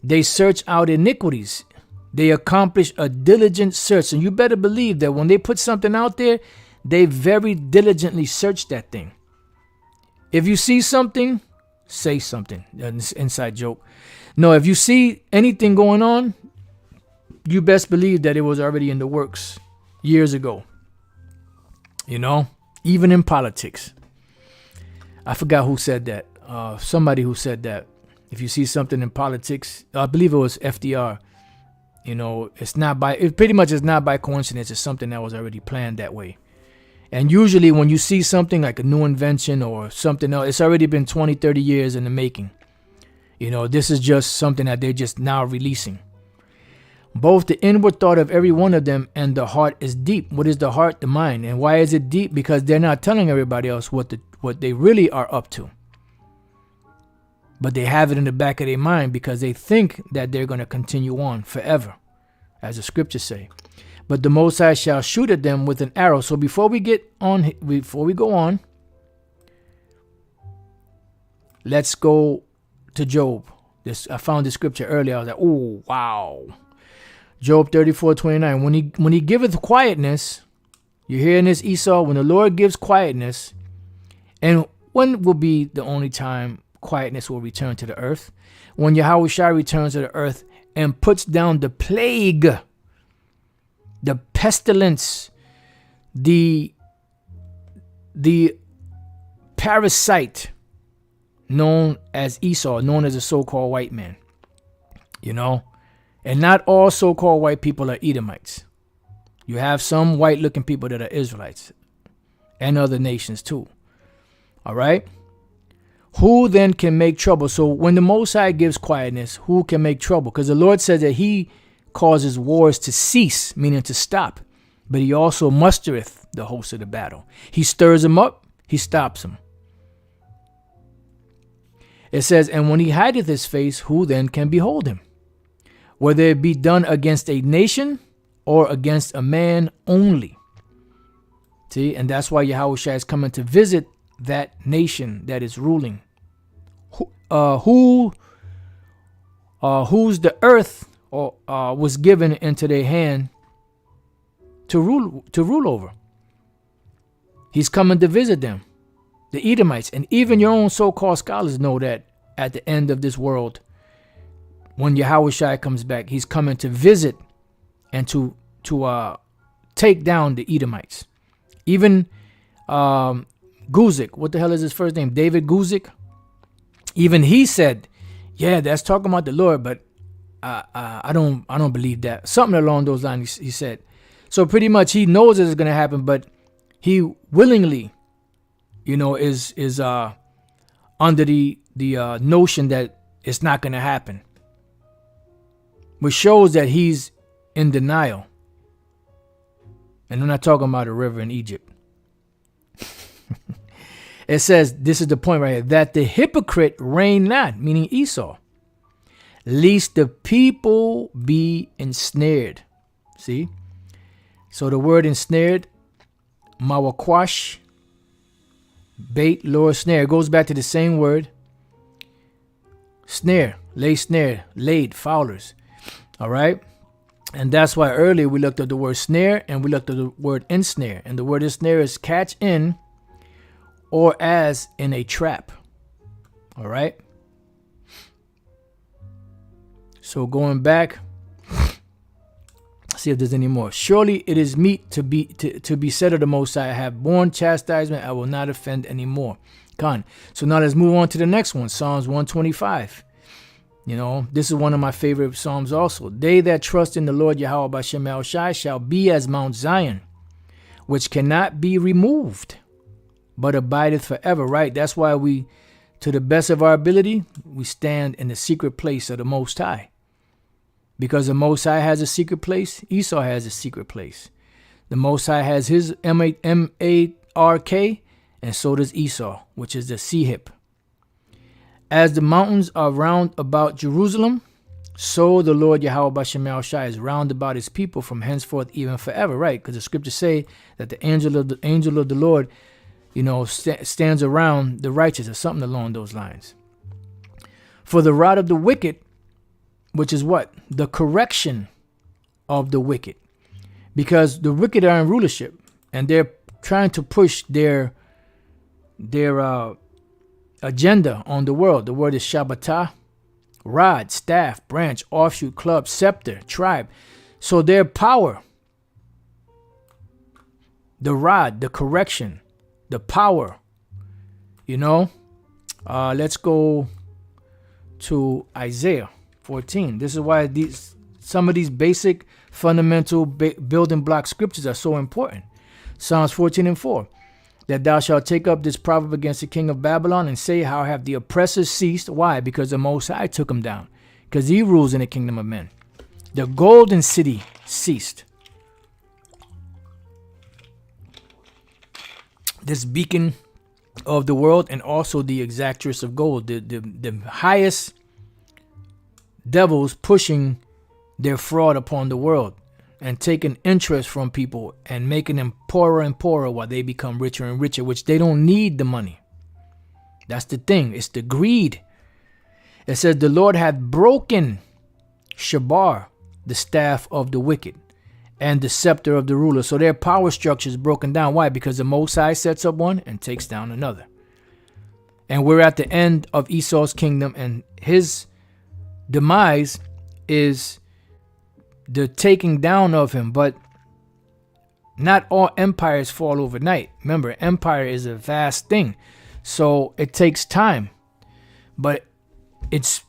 They search out iniquities. They accomplish a diligent search. And you better believe that when they put something out there, they very diligently search that thing. If you see something, say something. That's an inside joke. No, if you see anything going on, you best believe that it was already in the works years ago. You know, even in politics. I forgot who said that. Somebody who said that. If you see something in politics, I believe it was FDR. You know, it pretty much is not by coincidence. It's something that was already planned that way. And usually when you see something like a new invention or something else, it's already been 20, 30 years in the making. You know, this is just something that they're just now releasing. Both the inward thought of every one of them and the heart is deep. What is the heart? The mind. And why is it deep? Because they're not telling everybody else what they really are up to. But they have it in the back of their mind because they think that they're going to continue on forever, as the scriptures say. But the Most High shall shoot at them with an arrow. So before we go on, let's go to Job. I found this scripture earlier. I was like, oh, wow. Job 34:29. When he giveth quietness, you're hearing this, Esau, when the Lord gives quietness, and when will be the only time quietness will return to the earth? When Yahweh Shai returns to the earth and puts down the plague, the pestilence, the parasite known as Esau, known as a so-called white man. You know? And not all so-called white people are Edomites. You have some white-looking people that are Israelites and other nations too. All right? Who then can make trouble? So when the Most High gives quietness, who can make trouble? Because the Lord says that he causes wars to cease, meaning to stop. But he also mustereth the host of the battle. He stirs them up, he stops them. It says, and when he hideth his face, who then can behold him? Whether it be done against a nation or against a man only. See, and that's why Yahweh Shai is coming to visit that nation that is ruling. Whose the earth was given into their hand to rule over. He's coming to visit them, the Edomites. And even your own so-called scholars know that at the end of this world, when Yahweh Shai comes back, he's coming to visit and to take down the Edomites. Even Guzik, what the hell is his first name? David Guzik. Even he said, yeah, that's talking about the Lord, but I don't believe that. Something along those lines, he said. So pretty much he knows it's going to happen, but he willingly, you know, is under the notion that it's not going to happen, which shows that he's in denial. And I'm not talking about a river in Egypt. It says, this is the point right here, that the hypocrite reign not, meaning Esau, lest the people be ensnared. See? So the word ensnared, mawakwash, bait, lure, snare, goes back to the same word. Snare, laid, fowlers. All right? And that's why earlier we looked at the word snare and we looked at the word ensnare. And the word ensnare is catch in or as in a trap. All right? So going back, see if there's any more. Surely it is meet to be said of the Most High, I have borne chastisement, I will not offend anymore. Con. So now let's move on to the next one, Psalms 125. You know, this is one of my favorite Psalms also. They that trust in the Lord Yahweh B'Shem El Shai shall be as Mount Zion, which cannot be removed, but abideth forever, right? That's why we, to the best of our ability, we stand in the secret place of the Most High. Because the Most High has a secret place, Esau has a secret place. The Most High has his M-A-R-K, and so does Esau, which is the sea-hip. As the mountains are round about Jerusalem, so the Lord Yahweh B'Shem El Shai is round about his people from henceforth even forever, right? Because the scriptures say that the angel of the Lord, stands around the righteous, or something along those lines. For the rod of the wicked, which is what? The correction of the wicked. Because the wicked are in rulership, and they're trying to push their agenda on the world. The word is Shabbatah, rod, staff, branch, offshoot, club, scepter, tribe. So their power, the rod, the correction, the power, let's go to Isaiah 14. This is why some of these basic fundamental building block scriptures are so important. Psalms 14:4. That thou shalt take up this proverb against the king of Babylon and say, how have the oppressors ceased? Why? Because the Most High took him down. Because he rules in the kingdom of men. The golden city ceased. This beacon of the world, and also the exactress of gold, the highest devils pushing their fraud upon the world and taking interest from people and making them poorer and poorer while they become richer and richer, which they don't need the money. That's the thing. It's the greed. It says the Lord hath broken Shabar, the staff of the wicked, and the scepter of the ruler. So their power structure is broken down. Why? Because the Most High sets up one and takes down another. And we're at the end of Esau's kingdom, and his demise is the taking down of him. But not all empires fall overnight. Remember, empire is a vast thing, so it takes time, but it's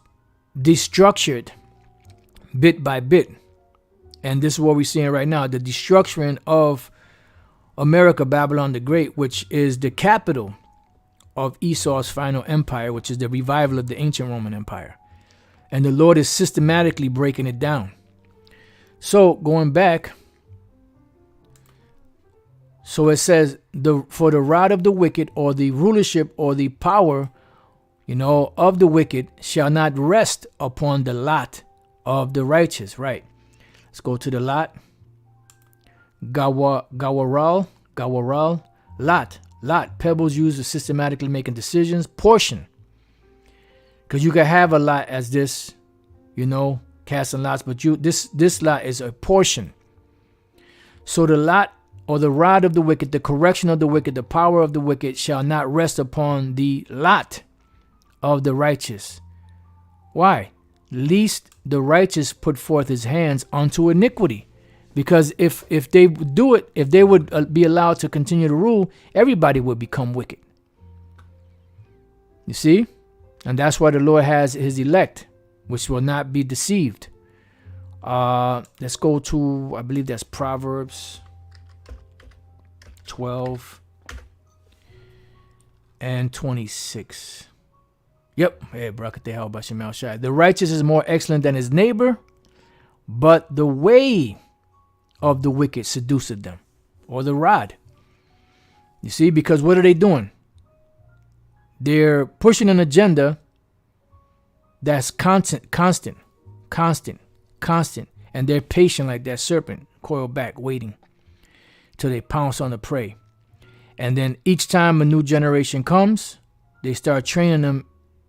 destructured bit by bit. And this is what we're seeing right now, the destruction of America, Babylon the Great, which is the capital of Esau's final empire, which is the revival of the ancient Roman Empire. And the Lord is systematically breaking it down. So going back, so it says, for the rod of the wicked, or the rulership, or the power, of the wicked shall not rest upon the lot of the righteous. Right. Let's go to the lot. Gawaral, lot. Pebbles used for systematically making decisions. Portion. Because you can have a lot as this, casting lots, but this lot is a portion. So the lot, or the rod of the wicked, the correction of the wicked, the power of the wicked shall not rest upon the lot of the righteous. Why? Lest the righteous put forth his hands unto iniquity. Because if they would do it, if they would be allowed to continue to rule, everybody would become wicked. You see? And that's why the Lord has his elect, which will not be deceived. Let's go to, I believe that's Proverbs 12 and 26. Yep. Hey, Barakateh Bashim Al Shai. The righteous is more excellent than his neighbor, but the way of the wicked seduceth them, or the rod. You see, because what are they doing? They're pushing an agenda that's constant, and they're patient like that serpent, coiled back, waiting till they pounce on the prey. And then each time a new generation comes, they start training them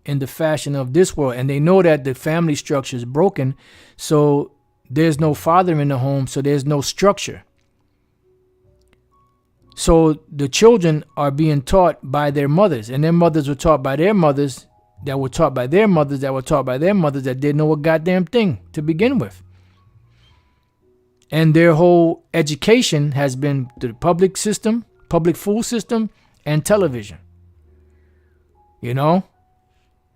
in the fashion of this world, and they know that the family structure is broken, so there's no father in the home, so there's no structure. So the children are being taught by their mothers, and their mothers were taught by their mothers, that were taught by their mothers, that were taught by their mothers, that didn't know a goddamn thing to begin with. And their whole education has been through the public system, public food system, and television.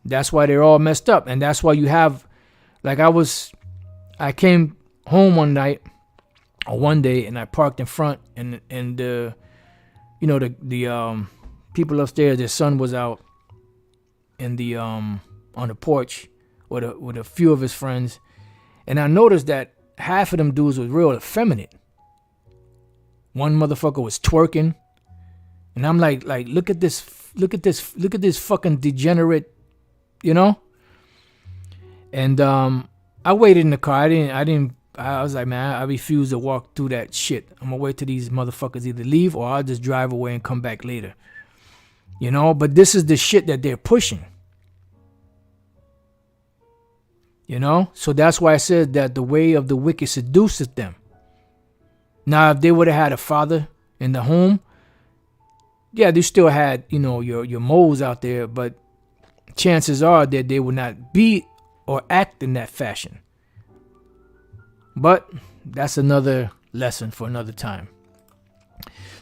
That's why they're all messed up. And that's why you have, like, I came home one day, and I parked in front, and the people upstairs, their son was out in the on the porch with a few of his friends, and I noticed that half of them dudes was real effeminate. One motherfucker was twerking, and I'm like look at this fucking degenerate, And I waited in the car. I was like, man, I refuse to walk through that shit. I'm gonna wait till these motherfuckers either leave, or I'll just drive away and come back later. You know, but this is the shit that they're pushing. You know, so that's why I said that the way of the wicked seduceth them. Now, if they would have had a father in the home, yeah, they still had, you know, your moles out there, but chances are that they would not be or act in that fashion. But that's another lesson for another time.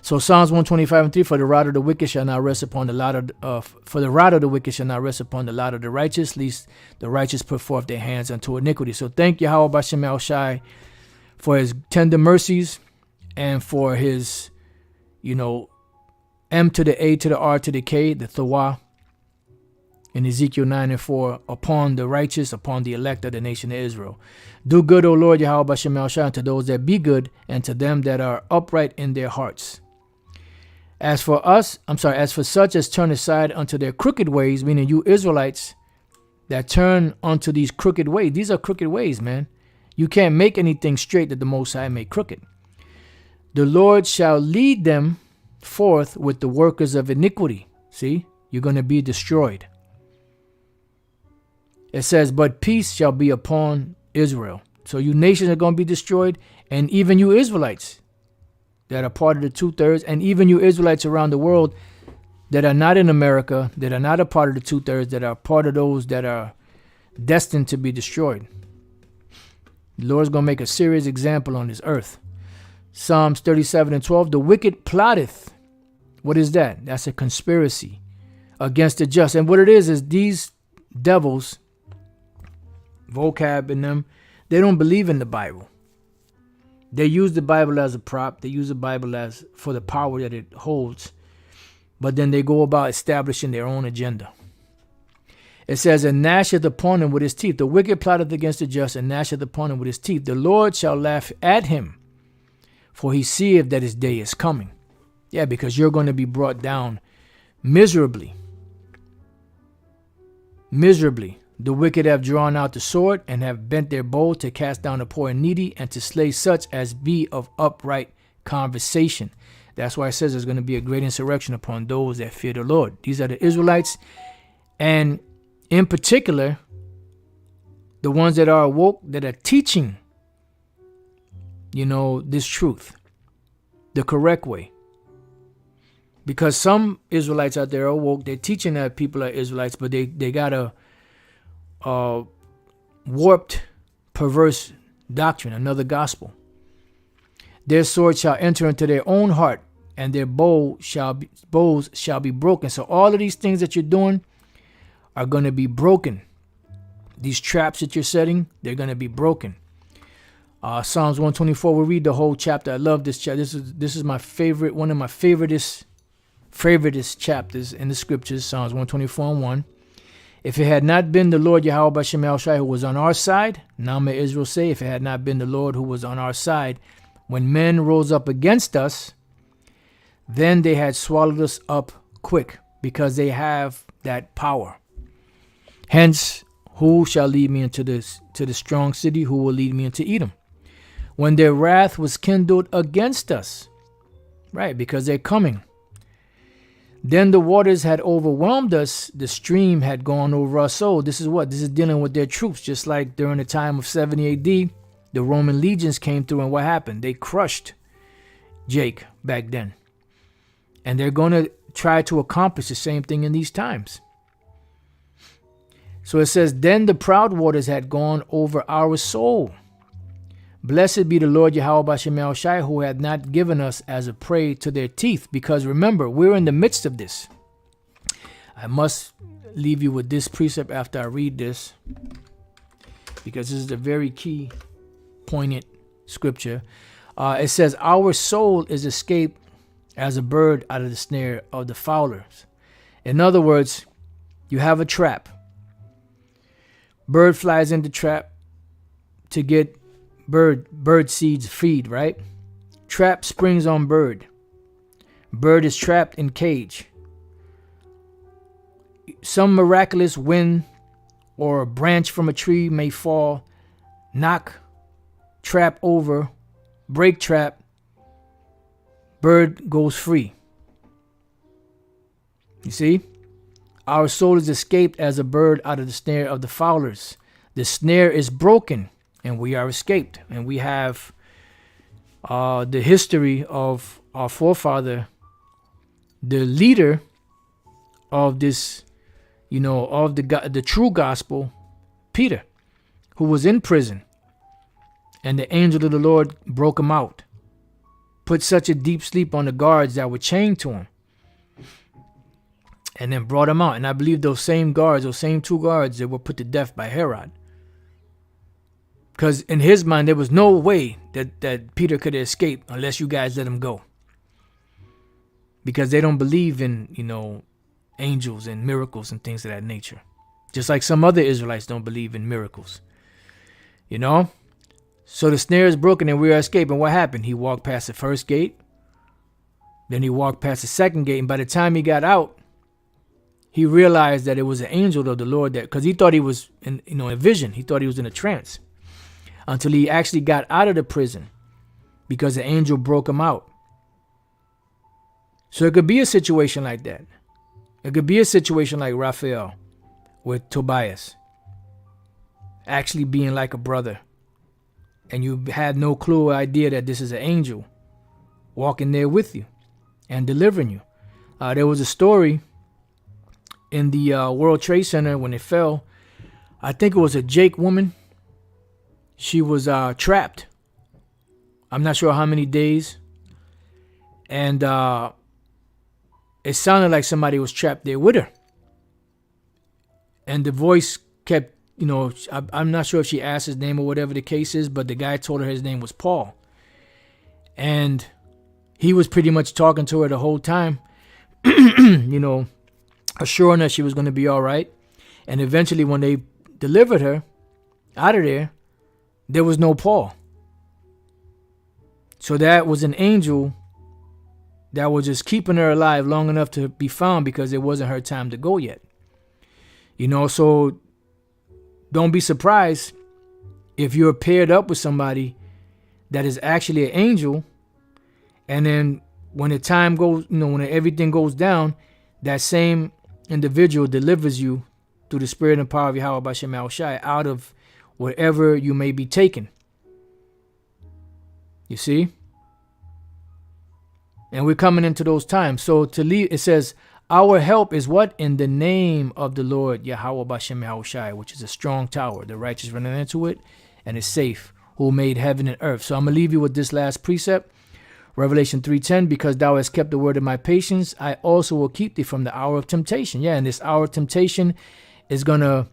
So Psalms 125:3, for the rod of the wicked shall not rest upon the lot of for the rod of the wicked shall not rest upon the lot of the righteous, lest the righteous put forth their hands unto iniquity. So thank Yahweh Bashem El Shai for his tender mercies and for his, you know, M to the A to the R to the K, the Thawah, in Ezekiel 9:4, upon the righteous, upon the elect of the nation of Israel. Do good, O Lord Yahweh Bashem El Shai, to those that be good, and to them that are upright in their hearts. As for such as turn aside unto their crooked ways, meaning you Israelites that turn unto these crooked ways. These are crooked ways, man. You can't make anything straight that the Most High made crooked. The Lord shall lead them forth with the workers of iniquity. See, you're going to be destroyed. It says, but peace shall be upon Israel. So you nations are going to be destroyed, and even you Israelites that are part of the 2/3, and even you Israelites around the world that are not in America, that are not a part of the 2/3, that are part of those that are destined to be destroyed. The Lord's going to make a serious example on this earth. Psalms 37:12, the wicked plotteth. What is that? That's a conspiracy against the just. And what it is these devils, vocab in them, they don't believe in the Bible. They use the Bible as a prop. They use the Bible as for the power that it holds. But then they go about establishing their own agenda. It says, and gnasheth upon him with his teeth. The wicked plotteth against the just, and gnasheth upon him with his teeth. The Lord shall laugh at him, for he seeth that his day is coming. Yeah, because you're going to be brought down miserably. Miserably. The wicked have drawn out the sword, and have bent their bow to cast down the poor and needy, and to slay such as be of upright conversation. That's why it says there's going to be a great insurrection upon those that fear the Lord. These are the Israelites, and in particular, the ones that are awoke, that are teaching, you know, this truth, the correct way. Because some Israelites out there are awoke, they're teaching that people are Israelites, but they got a warped, perverse doctrine, another gospel. Their sword shall enter into their own heart, and their bows shall be broken. So all of these things that you're doing are going to be broken. These traps that you're setting, they're going to be broken. Psalms 124, we'll read the whole chapter. I love this chapter. This is my favorite, one of my favoriteest chapters in the scriptures, Psalms 124:1. If it had not been the Lord Yahweh Bashem El Shai who was on our side, now may Israel say, if it had not been the Lord who was on our side, when men rose up against us, then they had swallowed us up quick, because they have that power. Hence, who shall lead me into to the strong city? Who will lead me into Edom? When their wrath was kindled against us, right? Because they're coming. Then the waters had overwhelmed us. The stream had gone over our soul. This is what? This is dealing with their troops. Just like during the time of 70 AD, the Roman legions came through, and what happened? They crushed Jake back then. And they're going to try to accomplish the same thing in these times. So it says, then the proud waters had gone over our soul. Blessed be the Lord Yahweh Bashem El Shai, who had not given us as a prey to their teeth. Because remember, we're in the midst of this. I must leave you with this precept after I read this, because this is a very key, poignant scripture. It says, our soul is escaped as a bird out of the snare of the fowlers. In other words, you have a trap. Bird flies into trap to get bird seeds feed, right? Trap springs on bird. Bird is trapped in cage. Some miraculous wind or a branch from a tree may fall, knock trap over, break trap, bird goes free. You see? Our soul is escaped as a bird out of the snare of the fowlers. The snare is broken and we are escaped. And we have the history of our forefather, the leader of this, of the true gospel, Peter, who was in prison. And the angel of the Lord broke him out, put such a deep sleep on the guards that were chained to him, and then brought him out. And I believe those same two guards that were put to death by Herod. Because in his mind, there was no way that Peter could escape unless you guys let him go. Because they don't believe in, angels and miracles and things of that nature. Just like some other Israelites don't believe in miracles. So the snare is broken and we are escaping. What happened? He walked past the first gate. Then he walked past the second gate. And by the time he got out, he realized that it was an angel of the Lord, because he thought he was in a vision. He thought he was in a trance until he actually got out of the prison, because the angel broke him out. So it could be a situation like that. It could be a situation like Raphael with Tobias, actually being like a brother. And you had no clue or idea that this is an angel walking there with you and delivering you. There was a story in the World Trade Center when it fell. I think it was a Jake woman. She was trapped. I'm not sure how many days. And it sounded like somebody was trapped there with her. And the voice kept, I'm not sure if she asked his name or whatever the case is, but the guy told her his name was Paul. And he was pretty much talking to her the whole time, assuring her she was going to be all right. And eventually when they delivered her out of there was no Paul. So that was an angel that was just keeping her alive long enough to be found, because it wasn't her time to go yet. So don't be surprised if you're paired up with somebody that is actually an angel, and then when the time goes, when everything goes down, that same individual delivers you through the spirit and power of Yahweh Bashem Yahushai out of wherever you may be taken. You see? And we're coming into those times. So to leave, it says, our help is what? In the name of the Lord Yahweh Bashem Yahushai, which is a strong tower. The righteous run into it and is safe, who made heaven and earth. So I'm going to leave you with this last precept. Revelation 3:10, because thou hast kept the word of my patience, I also will keep thee from the hour of temptation. Yeah, and this hour of temptation is going to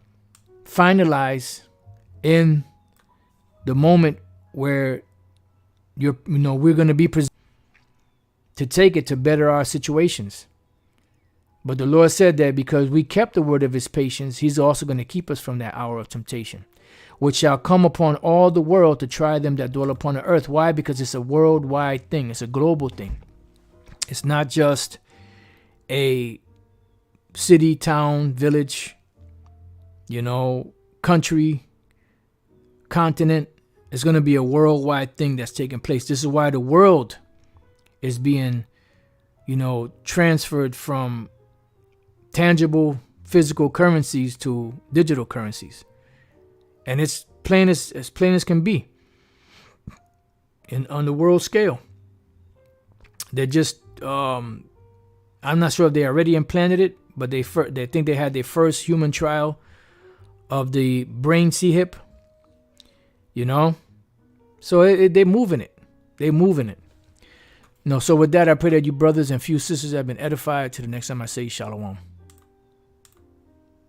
finalize in the moment where we're going to be presented to take it to better our situations. But the Lord said that because we kept the word of his patience, he's also going to keep us from that hour of temptation, which shall come upon all the world to try them that dwell upon the earth. Why? Because it's a worldwide thing. It's a global thing. It's not just a city, town, village, country, continent. It's going to be a worldwide thing that's taking place. This is why the world is being, transferred from tangible physical currencies to digital currencies. And it's plain as can be. On the world scale. They're just, I'm not sure if they already implanted it, but they think they had their first human trial of the brain C-hip. So they're moving it. They're moving it. So with that, I pray that you brothers and few sisters have been edified. To the next time I say shalom.